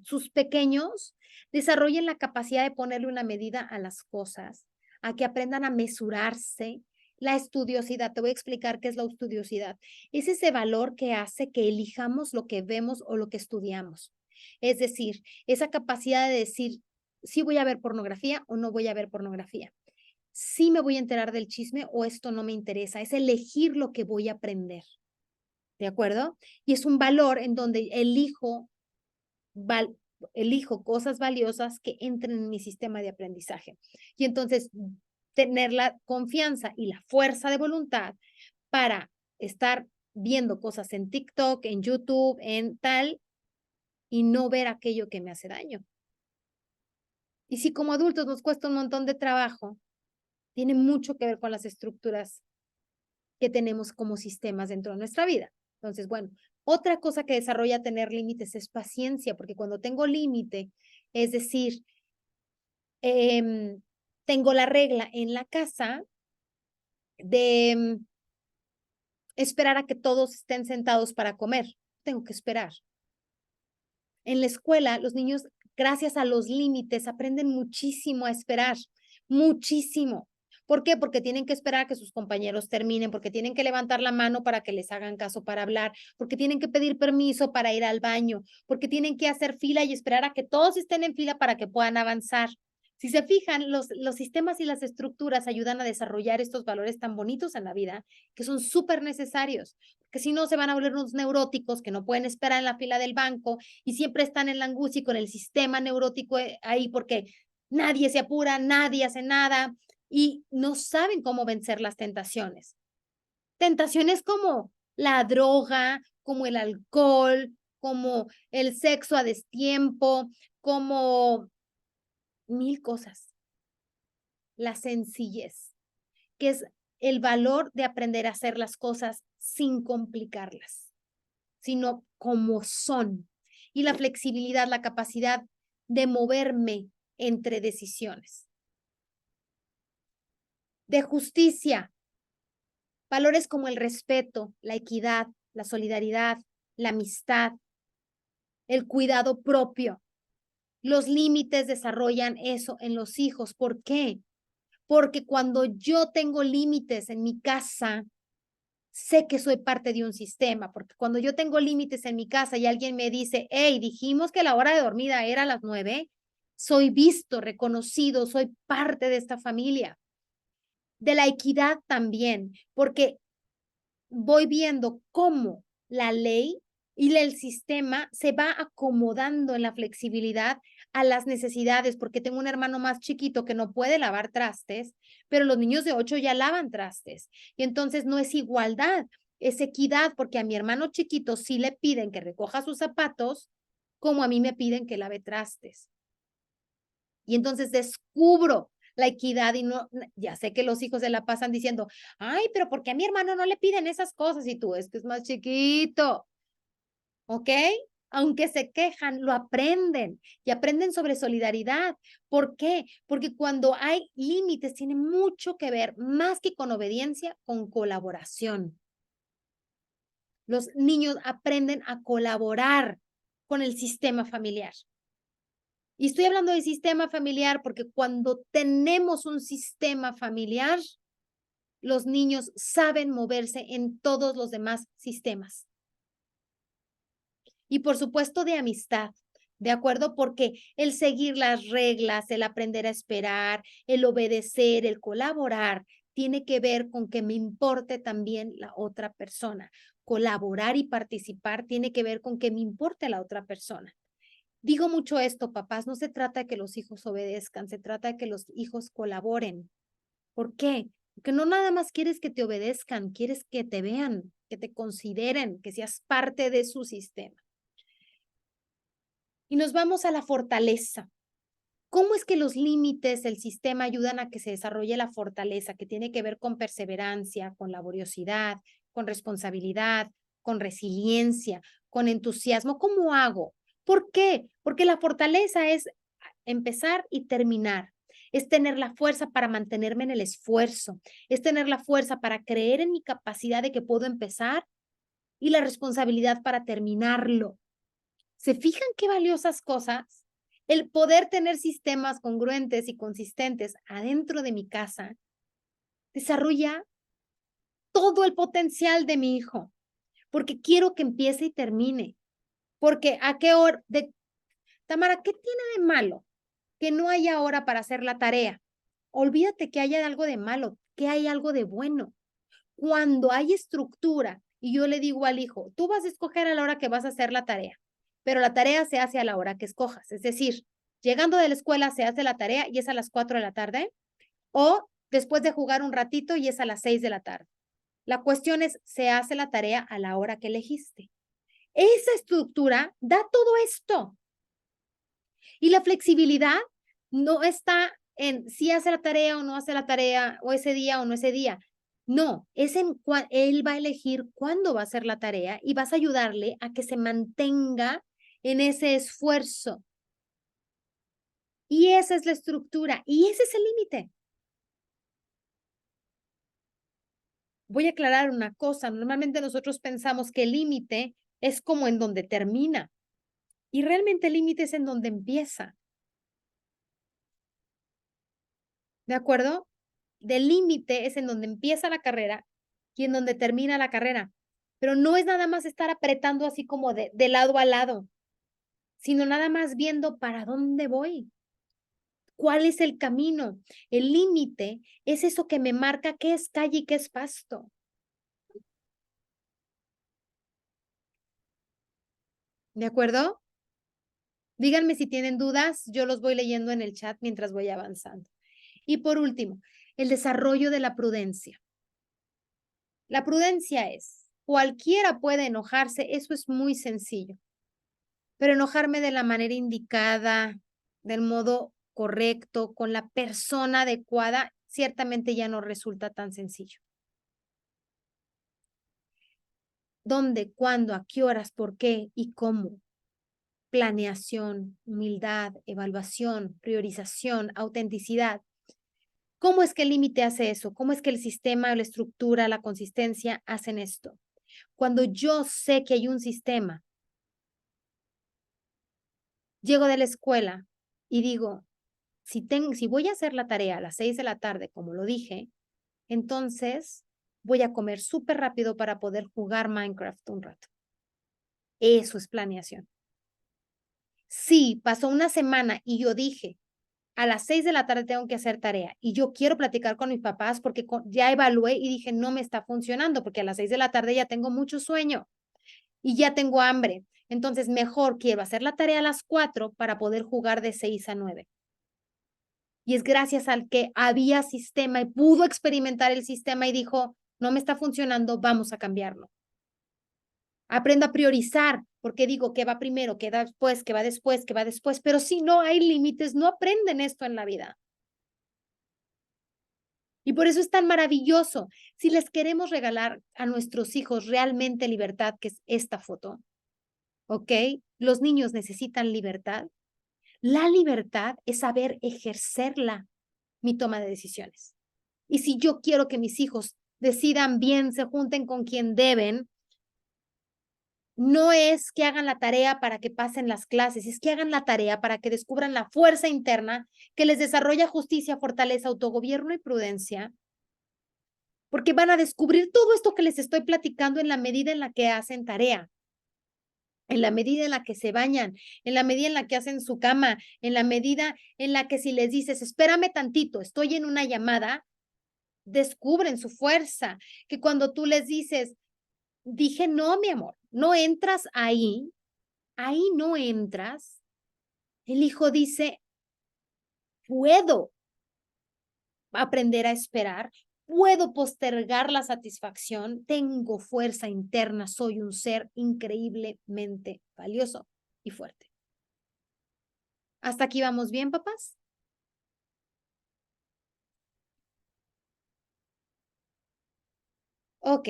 sus pequeños desarrollen la capacidad de ponerle una medida a las cosas, a que aprendan a mesurarse. La estudiosidad, te voy a explicar qué es la estudiosidad. Es ese valor que hace que elijamos lo que vemos o lo que estudiamos. Es decir, esa capacidad de decir, sí voy a ver pornografía o no voy a ver pornografía. Sí me voy a enterar del chisme o esto no me interesa. Es elegir lo que voy a aprender. ¿De acuerdo? Y es un valor en donde elijo cosas valiosas que entren en mi sistema de aprendizaje. Y entonces tener la confianza y la fuerza de voluntad para estar viendo cosas en TikTok, en YouTube, en tal, y no ver aquello que me hace daño. Y si como adultos nos cuesta un montón de trabajo, tiene mucho que ver con las estructuras que tenemos como sistemas dentro de nuestra vida. Entonces, bueno, otra cosa que desarrolla tener límites es paciencia, porque cuando tengo límite, es decir, tengo la regla en la casa de esperar a que todos estén sentados para comer. Tengo que esperar. En la escuela, los niños, gracias a los límites, aprenden muchísimo a esperar, muchísimo. ¿Por qué? Porque tienen que esperar a que sus compañeros terminen, porque tienen que levantar la mano para que les hagan caso para hablar, porque tienen que pedir permiso para ir al baño, porque tienen que hacer fila y esperar a que todos estén en fila para que puedan avanzar. Si se fijan, los sistemas y las estructuras ayudan a desarrollar estos valores tan bonitos en la vida que son súper necesarios, que si no se van a volver unos neuróticos que no pueden esperar en la fila del banco y siempre están en la angustia y con el sistema neurótico ahí porque nadie se apura, nadie hace nada y no saben cómo vencer las tentaciones. Tentaciones como la droga, como el alcohol, como el sexo a destiempo, como mil cosas. La sencillez, que es el valor de aprender a hacer las cosas sin complicarlas, sino como son. Y la flexibilidad, la capacidad de moverme entre decisiones. De justicia, valores como el respeto, la equidad, la solidaridad, la amistad, el cuidado propio. Los límites desarrollan eso en los hijos. ¿Por qué? Porque cuando yo tengo límites en mi casa, sé que soy parte de un sistema, porque cuando yo tengo límites en mi casa y alguien me dice, hey, dijimos que la hora de dormida era a las 9, soy visto, reconocido, soy parte de esta familia. De la equidad también, porque voy viendo cómo la ley y el sistema se va acomodando en la flexibilidad a las necesidades, porque tengo un hermano más chiquito que no puede lavar trastes, pero los niños de 8 ya lavan trastes. Y entonces no es igualdad, es equidad, porque a mi hermano chiquito sí le piden que recoja sus zapatos, como a mí me piden que lave trastes. Y entonces descubro la equidad y no, ya sé que los hijos se la pasan diciendo, ay, pero ¿por qué a mi hermano no le piden esas cosas? Y tú, es que es más chiquito, ¿ok? Aunque se quejan, lo aprenden y aprenden sobre solidaridad. ¿Por qué? Porque cuando hay límites tiene mucho que ver, más que con obediencia, con colaboración. Los niños aprenden a colaborar con el sistema familiar. Y estoy hablando de sistema familiar porque cuando tenemos un sistema familiar, los niños saben moverse en todos los demás sistemas. Y por supuesto de amistad, ¿de acuerdo? Porque el seguir las reglas, el aprender a esperar, el obedecer, el colaborar, tiene que ver con que me importe también la otra persona. Colaborar y participar tiene que ver con que me importe la otra persona. Digo mucho esto, papás, no se trata de que los hijos obedezcan, se trata de que los hijos colaboren. ¿Por qué? Porque no nada más quieres que te obedezcan, quieres que te vean, que te consideren, que seas parte de su sistema. Y nos vamos a la fortaleza. ¿Cómo es que los límites del sistema ayudan a que se desarrolle la fortaleza, que tiene que ver con perseverancia, con laboriosidad, con responsabilidad, con resiliencia, con entusiasmo? ¿Cómo hago? ¿Por qué? Porque la fortaleza es empezar y terminar. Es tener la fuerza para mantenerme en el esfuerzo. Es tener la fuerza para creer en mi capacidad de que puedo empezar y la responsabilidad para terminarlo. ¿Se fijan qué valiosas cosas? El poder tener sistemas congruentes y consistentes adentro de mi casa desarrolla todo el potencial de mi hijo, porque quiero que empiece y termine. Porque a qué hora, Tamara, ¿qué tiene de malo que no haya hora para hacer la tarea? Olvídate que haya algo de malo, que hay algo de bueno. Cuando hay estructura y yo le digo al hijo, tú vas a escoger a la hora que vas a hacer la tarea, pero la tarea se hace a la hora que escojas. Es decir, llegando de la escuela se hace la tarea y es a las 4 de la tarde, o después de jugar un ratito y es a las 6 de la tarde. La cuestión es, se hace la tarea a la hora que elegiste. Esa estructura da todo esto. Y la flexibilidad no está en si hace la tarea o no hace la tarea, o ese día o no ese día. No, es en él va a elegir cuándo va a hacer la tarea y vas a ayudarle a que se mantenga en ese esfuerzo. Y esa es la estructura y ese es el límite. Voy a aclarar una cosa. Normalmente nosotros pensamos que el límite es como en donde termina y realmente el límite es en donde empieza. ¿De acuerdo? Del límite es en donde empieza la carrera y en donde termina la carrera. Pero no es nada más estar apretando así como de lado a lado, sino nada más viendo para dónde voy, cuál es el camino. El límite es eso que me marca qué es calle y qué es pasto. ¿De acuerdo? Díganme si tienen dudas, yo los voy leyendo en el chat mientras voy avanzando. Y por último, el desarrollo de la prudencia. La prudencia es, cualquiera puede enojarse, eso es muy sencillo, pero enojarme de la manera indicada, del modo correcto, con la persona adecuada, ciertamente ya no resulta tan sencillo. ¿Dónde, cuándo, a qué horas, por qué y cómo? Planeación, humildad, evaluación, priorización, autenticidad. ¿Cómo es que el límite hace eso? ¿Cómo es que el sistema, la estructura, la consistencia hacen esto? Cuando yo sé que hay un sistema, llego de la escuela, y digo, si voy a hacer la tarea a las 6 de la tarde, como lo dije, entonces voy a comer súper rápido para poder jugar Minecraft un rato. Eso es planeación. Sí, pasó una semana y yo dije, a las 6 de la tarde tengo que hacer tarea y yo quiero platicar con mis papás porque ya evalué y dije, no me está funcionando porque a las 6 de la tarde ya tengo mucho sueño y ya tengo hambre. Entonces, mejor quiero hacer la tarea a las 4 para poder jugar de 6 a 9. Y es gracias al que había sistema y pudo experimentar el sistema y dijo, no me está funcionando, vamos a cambiarlo. Aprendo a priorizar, porque digo que va primero, que va después, que va después, que va después, pero si no hay límites, no aprenden esto en la vida. Y por eso es tan maravilloso. Si les queremos regalar a nuestros hijos realmente libertad, que es esta foto, ¿ok? Los niños necesitan libertad. La libertad es saber ejercerla, mi toma de decisiones. Y si yo quiero que mis hijos decidan bien, se junten con quien deben, no es que hagan la tarea para que pasen las clases, es que hagan la tarea para que descubran la fuerza interna que les desarrolla justicia, fortaleza, autogobierno y prudencia, porque van a descubrir todo esto que les estoy platicando en la medida en la que hacen tarea, en la medida en la que se bañan, en la medida en la que hacen su cama, en la medida en la que si les dices, espérame tantito, estoy en una llamada, descubren su fuerza, que cuando tú les dices, dije, no, mi amor, no entras ahí no entras, el hijo dice, puedo aprender a esperar, puedo postergar la satisfacción, tengo fuerza interna, soy un ser increíblemente valioso y fuerte. ¿Hasta aquí vamos bien, papás? Ok.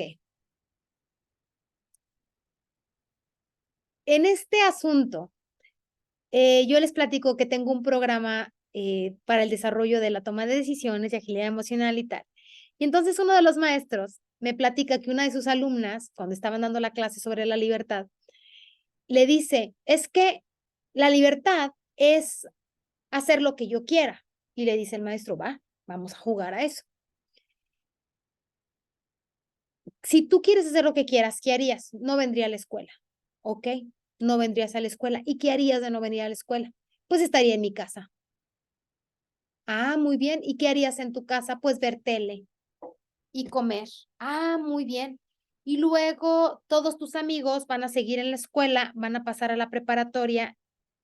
En este asunto, yo les platico que tengo un programa para el desarrollo de la toma de decisiones y agilidad emocional y tal. Y entonces uno de los maestros me platica que una de sus alumnas, cuando estaban dando la clase sobre la libertad, le dice, es que la libertad es hacer lo que yo quiera. Y le dice el maestro, vamos a jugar a eso. Si tú quieres hacer lo que quieras, ¿qué harías? No vendría a la escuela. ¿Ok? No vendrías a la escuela. ¿Y qué harías de no venir a la escuela? Pues estaría en mi casa. Ah, muy bien. ¿Y qué harías en tu casa? Pues ver tele y comer. Ah, muy bien. Y luego todos tus amigos van a seguir en la escuela, van a pasar a la preparatoria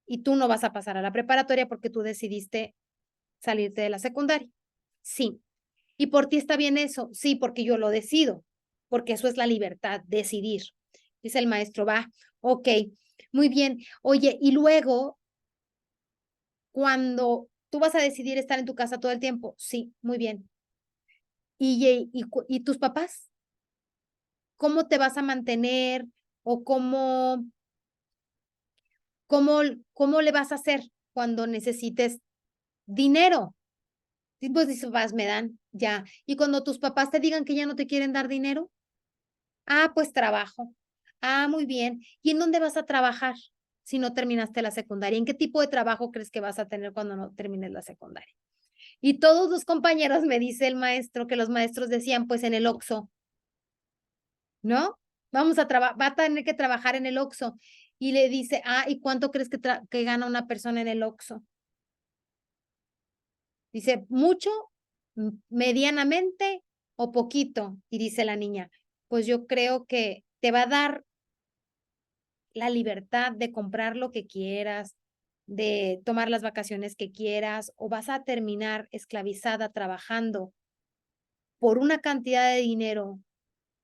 y tú no vas a pasar a la preparatoria porque tú decidiste salirte de la secundaria. Sí. ¿Y por ti está bien eso? Sí, porque yo lo decido, porque eso es la libertad, decidir. Dice el maestro, ok, muy bien. Oye, y luego, cuando tú vas a decidir estar en tu casa todo el tiempo, sí, muy bien. ¿Y tus papás? ¿Cómo te vas a mantener o cómo le vas a hacer cuando necesites dinero? Y pues tus papás me dan, ya. Y cuando tus papás te digan que ya no te quieren dar dinero, pues trabajo. Muy bien. ¿Y en dónde vas a trabajar si no terminaste la secundaria? ¿En qué tipo de trabajo crees que vas a tener cuando no termines la secundaria? Y todos los compañeros, me dice el maestro, que los maestros decían, pues en el Oxxo, ¿no? Va a tener que trabajar en el Oxxo. Y le dice, ¿y cuánto crees que gana una persona en el Oxxo? Dice, mucho, medianamente o poquito. Y dice la niña, pues yo creo que te va a dar la libertad de comprar lo que quieras, de tomar las vacaciones que quieras, o vas a terminar esclavizada trabajando por una cantidad de dinero,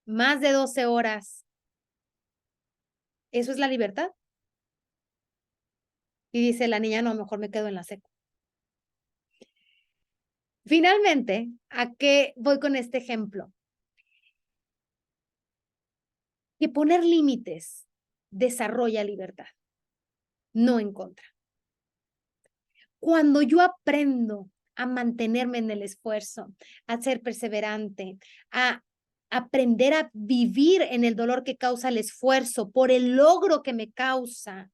más de 12 horas. ¿Eso es la libertad? Y dice la niña, no, mejor me quedo en la seco. Finalmente, ¿a qué voy con este ejemplo? Que poner límites desarrolla libertad, no en contra. Cuando yo aprendo a mantenerme en el esfuerzo, a ser perseverante, a aprender a vivir en el dolor que causa el esfuerzo por el logro que me causa,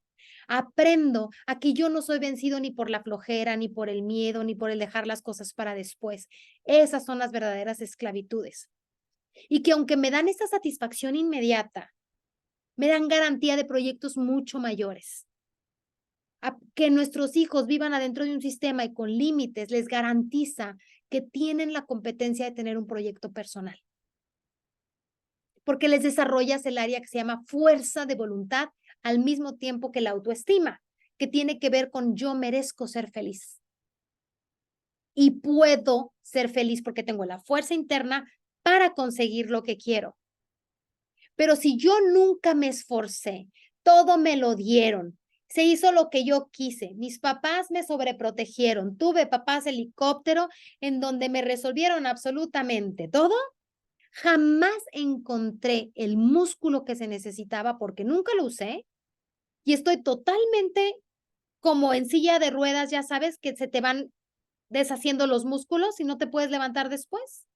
Aprendo a que yo no soy vencido ni por la flojera, ni por el miedo, ni por el dejar las cosas para después. Esas son las verdaderas esclavitudes. Y que aunque me dan esa satisfacción inmediata, me dan garantía de proyectos mucho mayores. Que nuestros hijos vivan adentro de un sistema y con límites les garantiza que tienen la competencia de tener un proyecto personal. Porque les desarrollas el área que se llama fuerza de voluntad al mismo tiempo que la autoestima, que tiene que ver con yo merezco ser feliz. Y puedo ser feliz porque tengo la fuerza interna para conseguir lo que quiero. Pero si yo nunca me esforcé, todo me lo dieron, se hizo lo que yo quise, mis papás me sobreprotegieron, tuve papás helicóptero en donde me resolvieron absolutamente todo, jamás encontré el músculo que se necesitaba porque nunca lo usé y estoy totalmente como en silla de ruedas, ya sabes, que se te van deshaciendo los músculos y no te puedes levantar después.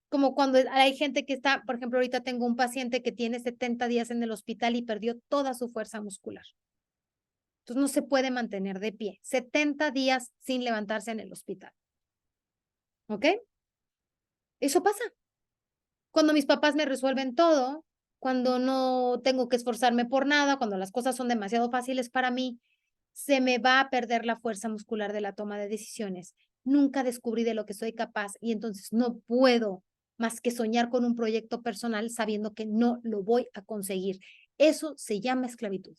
Como cuando hay gente que está, por ejemplo, ahorita tengo un paciente que tiene 70 días en el hospital y perdió toda su fuerza muscular. Entonces no se puede mantener de pie. 70 días sin levantarse en el hospital. ¿Ok? Eso pasa. Cuando mis papás me resuelven todo, cuando no tengo que esforzarme por nada, cuando las cosas son demasiado fáciles para mí, se me va a perder la fuerza muscular de la toma de decisiones. Nunca descubrí de lo que soy capaz y entonces no puedo más que soñar con un proyecto personal sabiendo que no lo voy a conseguir. Eso se llama esclavitud.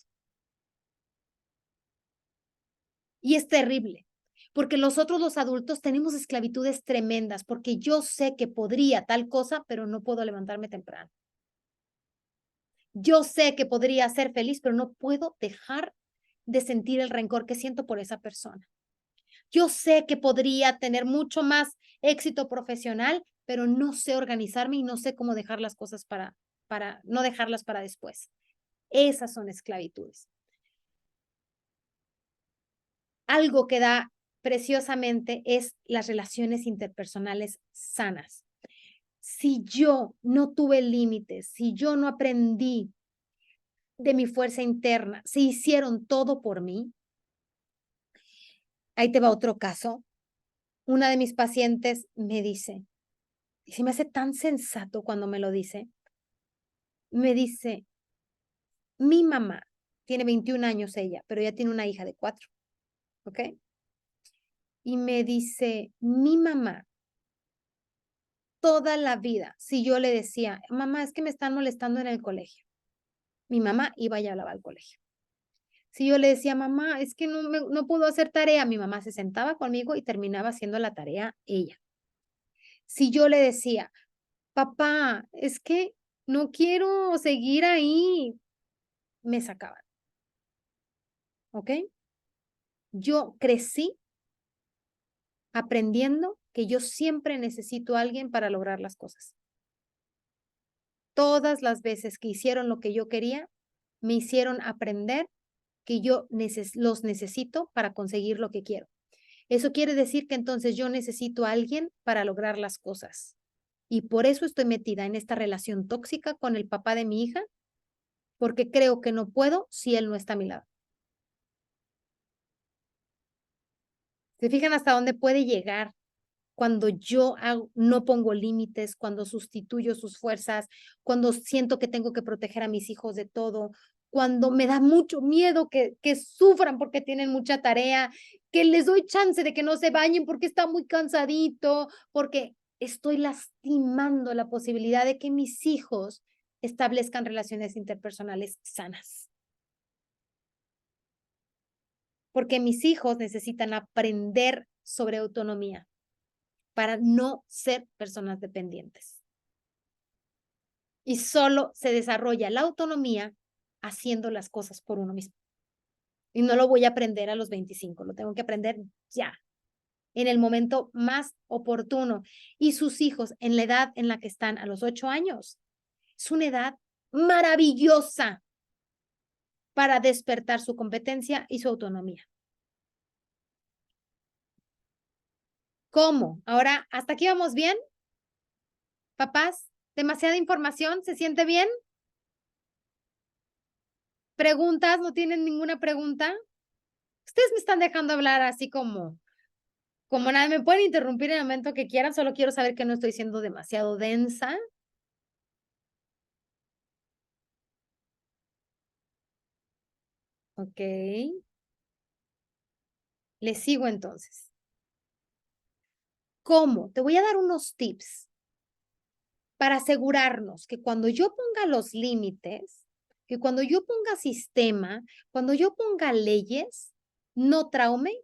Y es terrible, porque nosotros los adultos tenemos esclavitudes tremendas, porque yo sé que podría tal cosa, pero no puedo levantarme temprano. Yo sé que podría ser feliz, pero no puedo dejar de sentir el rencor que siento por esa persona. Yo sé que podría tener mucho más éxito profesional, pero no sé organizarme y no sé cómo dejar las cosas para no dejarlas para después. Esas son esclavitudes. Algo que da preciosamente es las relaciones interpersonales sanas. Si yo no tuve límites, si yo no aprendí de mi fuerza interna, si hicieron todo por mí, ahí te va otro caso. Una de mis pacientes me dice, y se me hace tan sensato cuando me lo dice, me dice, mi mamá tiene 21 años ella, pero ya tiene una hija de 4, ¿ok? Y me dice, mi mamá, toda la vida, si yo le decía, mamá, es que me están molestando en el colegio, mi mamá iba y hablaba al colegio. Si yo le decía, mamá, es que no puedo hacer tarea, mi mamá se sentaba conmigo y terminaba haciendo la tarea ella. Si yo le decía, papá, es que no quiero seguir ahí, me sacaban. ¿Ok? Yo crecí aprendiendo que yo siempre necesito a alguien para lograr las cosas. Todas las veces que hicieron lo que yo quería, me hicieron aprender que yo los necesito para conseguir lo que quiero. Eso quiere decir que entonces yo necesito a alguien para lograr las cosas. Y por eso estoy metida en esta relación tóxica con el papá de mi hija, porque creo que no puedo si él no está a mi lado. ¿Se fijan hasta dónde puede llegar cuando yo no pongo límites, cuando sustituyo sus fuerzas, cuando siento que tengo que proteger a mis hijos de todo, cuando me da mucho miedo que sufran porque tienen mucha tarea, que les doy chance de que no se bañen porque está muy cansadito, porque estoy lastimando la posibilidad de que mis hijos establezcan relaciones interpersonales sanas? Porque mis hijos necesitan aprender sobre autonomía para no ser personas dependientes. Y solo se desarrolla la autonomía haciendo las cosas por uno mismo. Y no lo voy a aprender a los 25, lo tengo que aprender ya, en el momento más oportuno. Y sus hijos, en la edad en la que están, a los 8 años, es una edad maravillosa para despertar su competencia y su autonomía. ¿Cómo? Ahora, ¿hasta aquí vamos bien? Papás, demasiada información, ¿se siente bien? ¿Preguntas? ¿No tienen ninguna pregunta? Ustedes me están dejando hablar así como nada, me pueden interrumpir en el momento que quieran, solo quiero saber que no estoy siendo demasiado densa. Ok. Le sigo entonces. ¿Cómo? Te voy a dar unos tips para asegurarnos que cuando yo ponga los límites, que cuando yo ponga sistema, cuando yo ponga leyes, no traume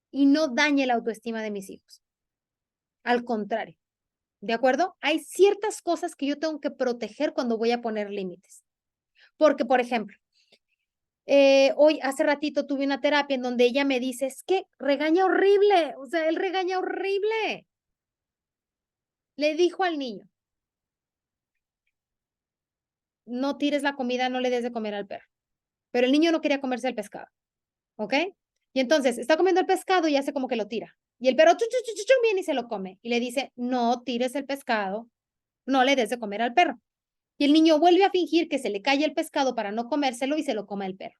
y no dañe la autoestima de mis hijos. Al contrario, ¿de acuerdo? Hay ciertas cosas que yo tengo que proteger cuando voy a poner límites. Porque, por ejemplo, hoy, hace ratito tuve una terapia en donde ella me dice, es que regaña horrible, o sea, él regaña horrible. Le dijo al niño, no tires la comida, no le des de comer al perro. Pero el niño no quería comerse el pescado, ¿ok? Y entonces está comiendo el pescado y hace como que lo tira. Y el perro viene y se lo come. Y le dice, no tires el pescado, no le des de comer al perro. Y el niño vuelve a fingir que se le cae el pescado para no comérselo y se lo come el perro.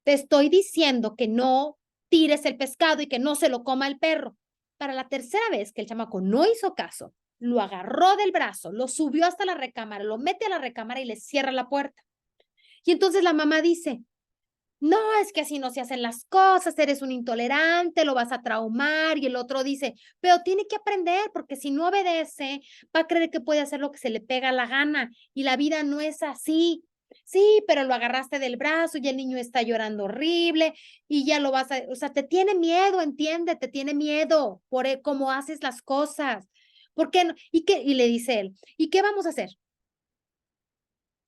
Te estoy diciendo que no tires el pescado y que no se lo coma el perro. Para la tercera vez que el chamaco no hizo caso, lo agarró del brazo, lo subió hasta la recámara, lo mete a la recámara y le cierra la puerta. Y entonces la mamá dice, no, es que así no se hacen las cosas, eres un intolerante, lo vas a traumar. Y el otro dice, pero tiene que aprender porque si no obedece, va a creer que puede hacer lo que se le pega la gana y la vida no es así. Sí, pero lo agarraste del brazo y el niño está llorando horrible y ya lo vas a, o sea, te tiene miedo, entiende, te tiene miedo por cómo haces las cosas. ¿Por qué no? Y le dice él, ¿y qué vamos a hacer?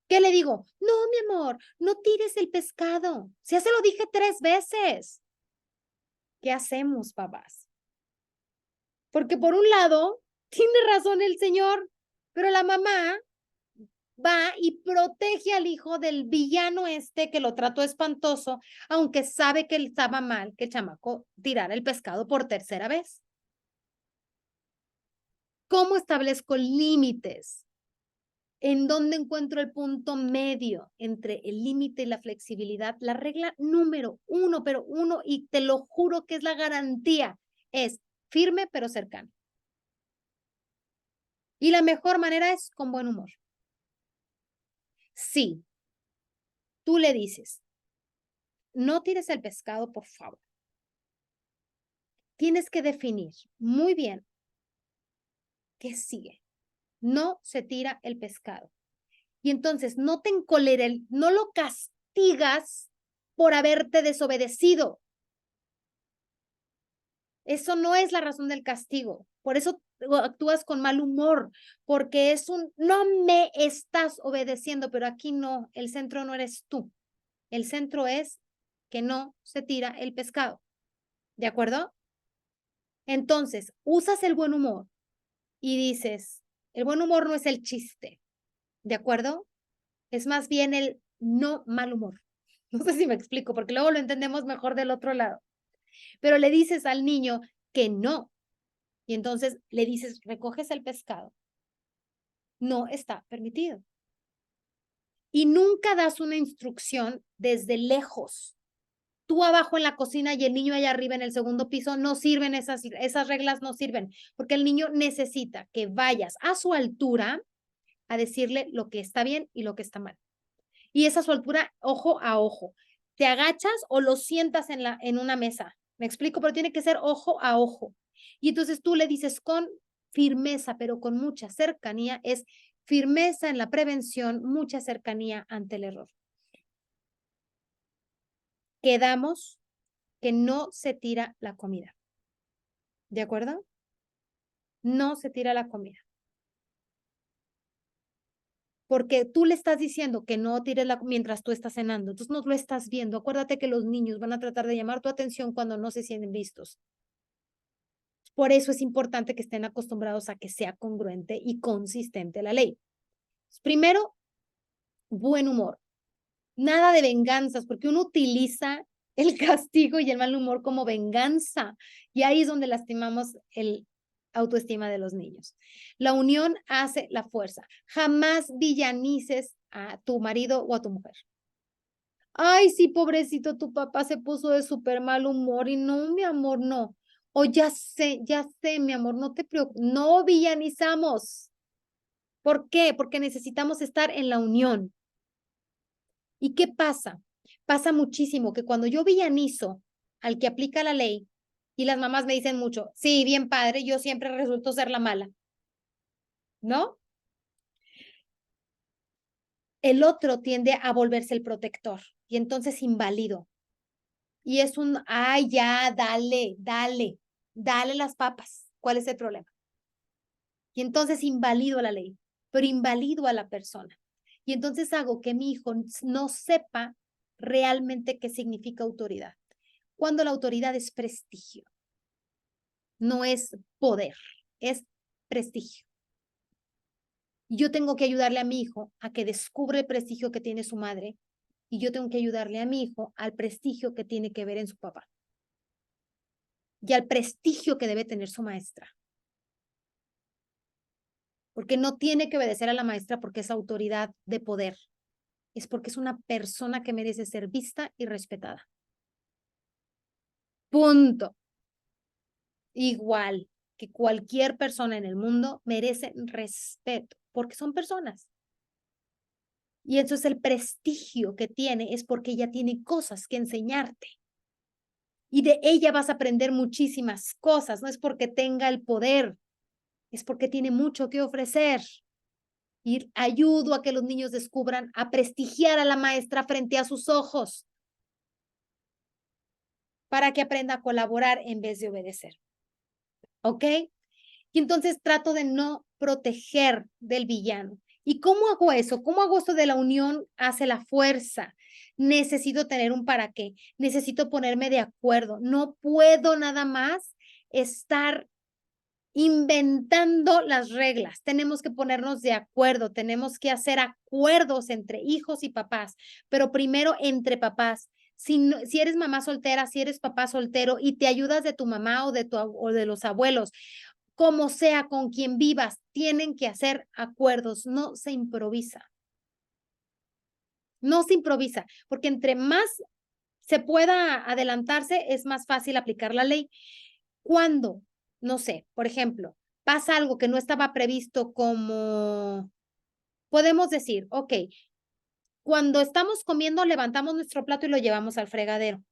¿Qué le digo? No, mi amor, no tires el pescado. Ya se lo dije 3 veces. ¿Qué hacemos, papás? Porque por un lado, tiene razón el señor, pero la mamá va y protege al hijo del villano este que lo trató espantoso, aunque sabe que él estaba mal que el chamaco tirara el pescado por tercera vez. ¿Cómo establezco límites? ¿En dónde encuentro el punto medio entre el límite y la flexibilidad? La regla número 1, pero 1, y te lo juro que es la garantía, es firme pero cercano. Y la mejor manera es con buen humor. Sí, tú le dices, no tires el pescado, por favor. Tienes que definir muy bien qué sigue. No se tira el pescado. Y entonces no te encoleres, no lo castigas por haberte desobedecido. Eso no es la razón del castigo. Por eso actúas con mal humor, porque es no me estás obedeciendo, pero aquí no, el centro no eres tú. El centro es que no se tira el pescado. ¿De acuerdo? Entonces, usas el buen humor y dices, el buen humor no es el chiste. ¿De acuerdo? Es más bien el no mal humor. No sé si me explico, porque luego lo entendemos mejor del otro lado. Pero le dices al niño que no. Y entonces le dices, recoges el pescado. No está permitido. Y nunca das una instrucción desde lejos. Tú abajo en la cocina y el niño allá arriba en el segundo piso, no sirven esas reglas, no sirven, porque el niño necesita que vayas a su altura a decirle lo que está bien y lo que está mal. Y esa a su altura, ojo a ojo. Te agachas o lo sientas en una mesa. Me explico, pero tiene que ser ojo a ojo. Y entonces tú le dices con firmeza, pero con mucha cercanía, es firmeza en la prevención, mucha cercanía ante el error. Quedamos que no se tira la comida. ¿De acuerdo? No se tira la comida. Porque tú le estás diciendo que no tires mientras tú estás cenando. Entonces no lo estás viendo. Acuérdate que los niños van a tratar de llamar tu atención cuando no se sienten vistos. Por eso es importante que estén acostumbrados a que sea congruente y consistente la ley. Primero, buen humor. Nada de venganzas, porque uno utiliza el castigo y el mal humor como venganza. Y ahí es donde lastimamos el autoestima de los niños. La unión hace la fuerza. Jamás villanices a tu marido o a tu mujer. Ay, sí, pobrecito, tu papá se puso de súper mal humor y no, mi amor, no. O ya sé, mi amor, no te preocupes, no villanizamos. ¿Por qué? Porque necesitamos estar en la unión. ¿Y qué pasa? Pasa muchísimo que cuando yo villanizo al que aplica la ley y las mamás me dicen mucho, sí, bien padre, yo siempre resulto ser la mala, ¿no? El otro tiende a volverse el protector y entonces invalido. Y es un, ay, ya, dale las papas. ¿Cuál es el problema? Y entonces invalido la ley, pero invalido a la persona. Y entonces hago que mi hijo no sepa realmente qué significa autoridad. Cuando la autoridad es prestigio, no es poder, es prestigio. Y yo tengo que ayudarle a mi hijo a que descubra el prestigio que tiene su madre y yo tengo que ayudarle a mi hijo al prestigio que tiene que ver en su papá y al prestigio que debe tener su maestra. Porque no tiene que obedecer a la maestra porque es autoridad de poder, es porque es una persona que merece ser vista y respetada. Punto. Igual que cualquier persona en el mundo merece respeto, porque son personas. Y eso es el prestigio que tiene, es porque ella tiene cosas que enseñarte. Y de ella vas a aprender muchísimas cosas, no es porque tenga el poder, es porque tiene mucho que ofrecer. Y ayudo a que los niños descubran a prestigiar a la maestra frente a sus ojos para que aprenda a colaborar en vez de obedecer. ¿Ok? Y entonces trato de no proteger del villano. ¿Y cómo hago eso? ¿Cómo hago esto de la unión hace la fuerza? Necesito tener un para qué. Necesito ponerme de acuerdo. No puedo nada más estar inventando las reglas. Tenemos que ponernos de acuerdo. Tenemos que hacer acuerdos entre hijos y papás, pero primero entre papás. Si eres mamá soltera, si eres papá soltero y te ayudas de tu mamá o de los abuelos, como sea, con quien vivas, tienen que hacer acuerdos, no se improvisa. No se improvisa, porque entre más se pueda adelantarse, es más fácil aplicar la ley. Cuando, no sé, por ejemplo, pasa algo que no estaba previsto como, podemos decir, ok, cuando estamos comiendo, levantamos nuestro plato y lo llevamos al fregadero,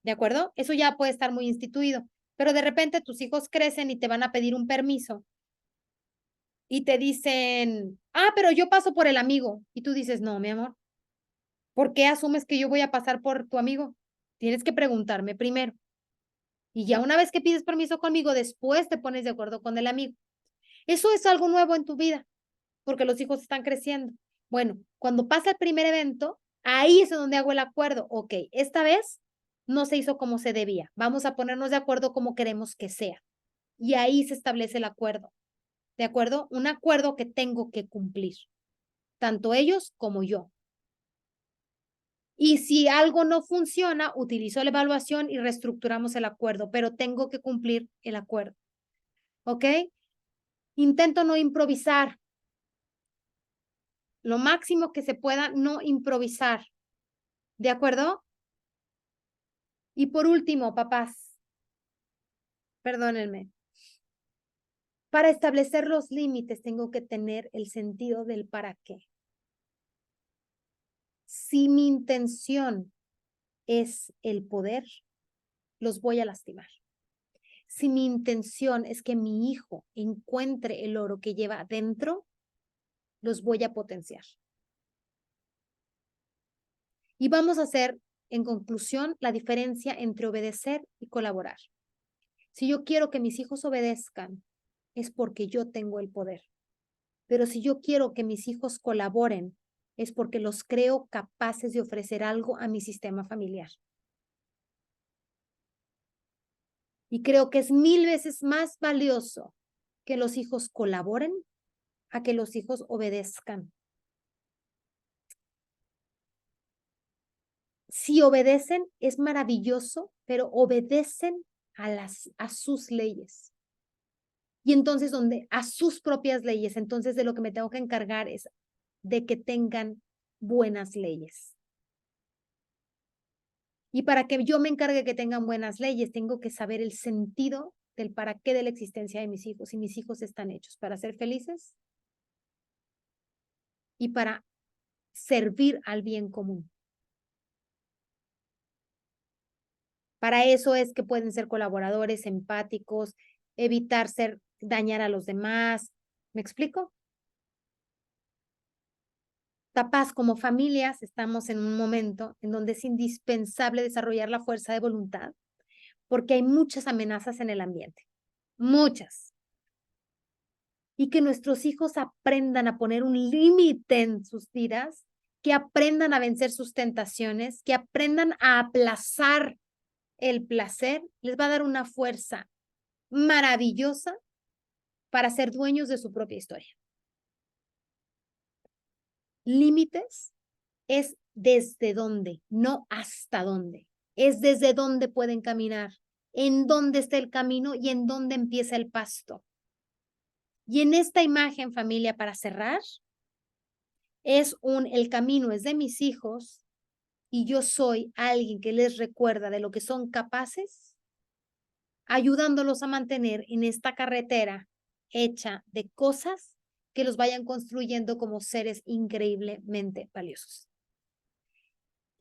¿de acuerdo? Eso ya puede estar muy instituido, pero de repente tus hijos crecen y te van a pedir un permiso y te dicen, ah, pero yo paso por el amigo. Y tú dices, no, mi amor, ¿por qué asumes que yo voy a pasar por tu amigo? Tienes que preguntarme primero. Y ya una vez que pides permiso conmigo, después te pones de acuerdo con el amigo. Eso es algo nuevo en tu vida, porque los hijos están creciendo. Bueno, cuando pasa el primer evento, ahí es donde hago el acuerdo. Ok, esta vez no se hizo como se debía. Vamos a ponernos de acuerdo como queremos que sea. Y ahí se establece el acuerdo. ¿De acuerdo? Un acuerdo que tengo que cumplir, tanto ellos como yo. Y si algo no funciona, utilizo la evaluación y reestructuramos el acuerdo, pero tengo que cumplir el acuerdo. ¿Ok? Intento no improvisar. Lo máximo que se pueda, no improvisar. ¿De acuerdo? Y por último, papás, perdónenme. Para establecer los límites tengo que tener el sentido del para qué. Si mi intención es el poder, los voy a lastimar. Si mi intención es que mi hijo encuentre el oro que lleva adentro, los voy a potenciar. Y vamos a hacer, en conclusión, la diferencia entre obedecer y colaborar. Si yo quiero que mis hijos obedezcan, es porque yo tengo el poder. Pero si yo quiero que mis hijos colaboren, es porque los creo capaces de ofrecer algo a mi sistema familiar. Y creo que es 1000 veces más valioso que los hijos colaboren a que los hijos obedezcan. Si obedecen, es maravilloso, pero obedecen a sus leyes. Y entonces, a sus propias leyes, entonces de lo que me tengo que encargar es de que tengan buenas leyes. Y para que yo me encargue que tengan buenas leyes, tengo que saber el sentido del para qué de la existencia de mis hijos. Y mis hijos están hechos para ser felices y para servir al bien común. Para eso es que pueden ser colaboradores, empáticos, evitar dañar a los demás. ¿Me explico? Papás, como familias, estamos en un momento en donde es indispensable desarrollar la fuerza de voluntad, porque hay muchas amenazas en el ambiente, muchas. Y que nuestros hijos aprendan a poner un límite en sus vidas, que aprendan a vencer sus tentaciones, que aprendan a aplazar el placer, les va a dar una fuerza maravillosa para ser dueños de su propia historia. Límites es desde dónde, no hasta dónde. Es desde dónde pueden caminar, en dónde está el camino y en dónde empieza el pasto. Y en esta imagen, familia, para cerrar, el camino es de mis hijos y yo soy alguien que les recuerda de lo que son capaces, ayudándolos a mantener en esta carretera hecha de cosas que los vayan construyendo como seres increíblemente valiosos.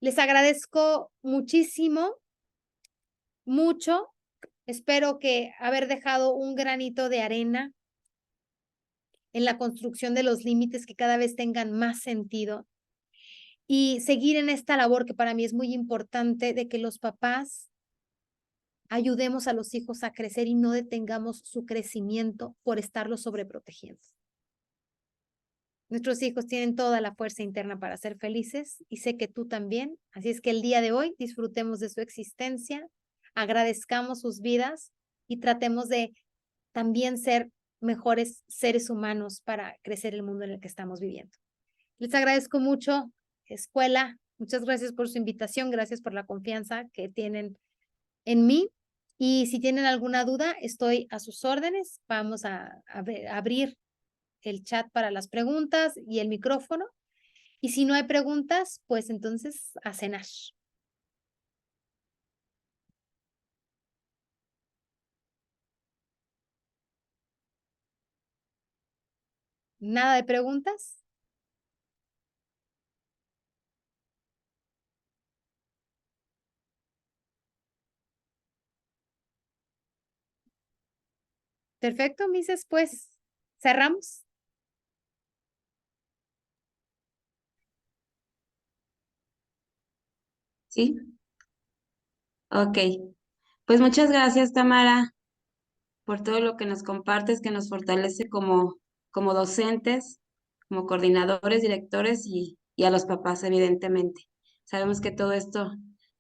Les agradezco muchísimo, mucho. Espero que haber dejado un granito de arena en la construcción de los límites que cada vez tengan más sentido y seguir en esta labor que para mí es muy importante de que los papás ayudemos a los hijos a crecer y no detengamos su crecimiento por estarlos sobreprotegiendo. Nuestros hijos tienen toda la fuerza interna para ser felices y sé que tú también. Así es que el día de hoy disfrutemos de su existencia, agradezcamos sus vidas y tratemos de también ser mejores seres humanos para crecer el mundo en el que estamos viviendo. Les agradezco mucho, escuela. Muchas gracias por su invitación, gracias por la confianza que tienen en mí. Y si tienen alguna duda, estoy a sus órdenes. Vamos a abrir el chat para las preguntas y el micrófono. Y si no hay preguntas, pues entonces a cenar. ¿Nada de preguntas? Perfecto, Mises, pues cerramos. ¿Sí? Ok. Pues muchas gracias, Tamara, por todo lo que nos compartes, que nos fortalece como docentes, como coordinadores, directores y a los papás, evidentemente. Sabemos que todo esto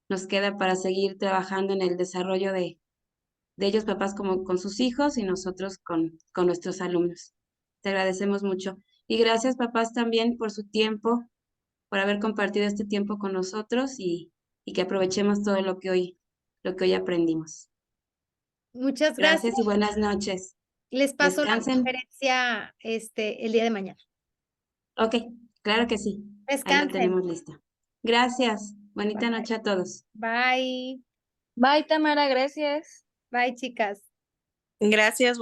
nos queda para seguir trabajando en el desarrollo de ellos, papás, como con sus hijos y nosotros con nuestros alumnos. Te agradecemos mucho. Y gracias, papás, también por su tiempo, por haber compartido este tiempo con nosotros y que aprovechemos todo lo que hoy aprendimos. Muchas gracias. Gracias y buenas noches. Les paso la Descansen. conferencia el día de mañana. Ok, claro que sí. Ahí Descansen. lo tenemos listo. Gracias. Bonita Bye. noche a todos. Bye. Bye, Tamara, gracias. Bye, chicas. Gracias.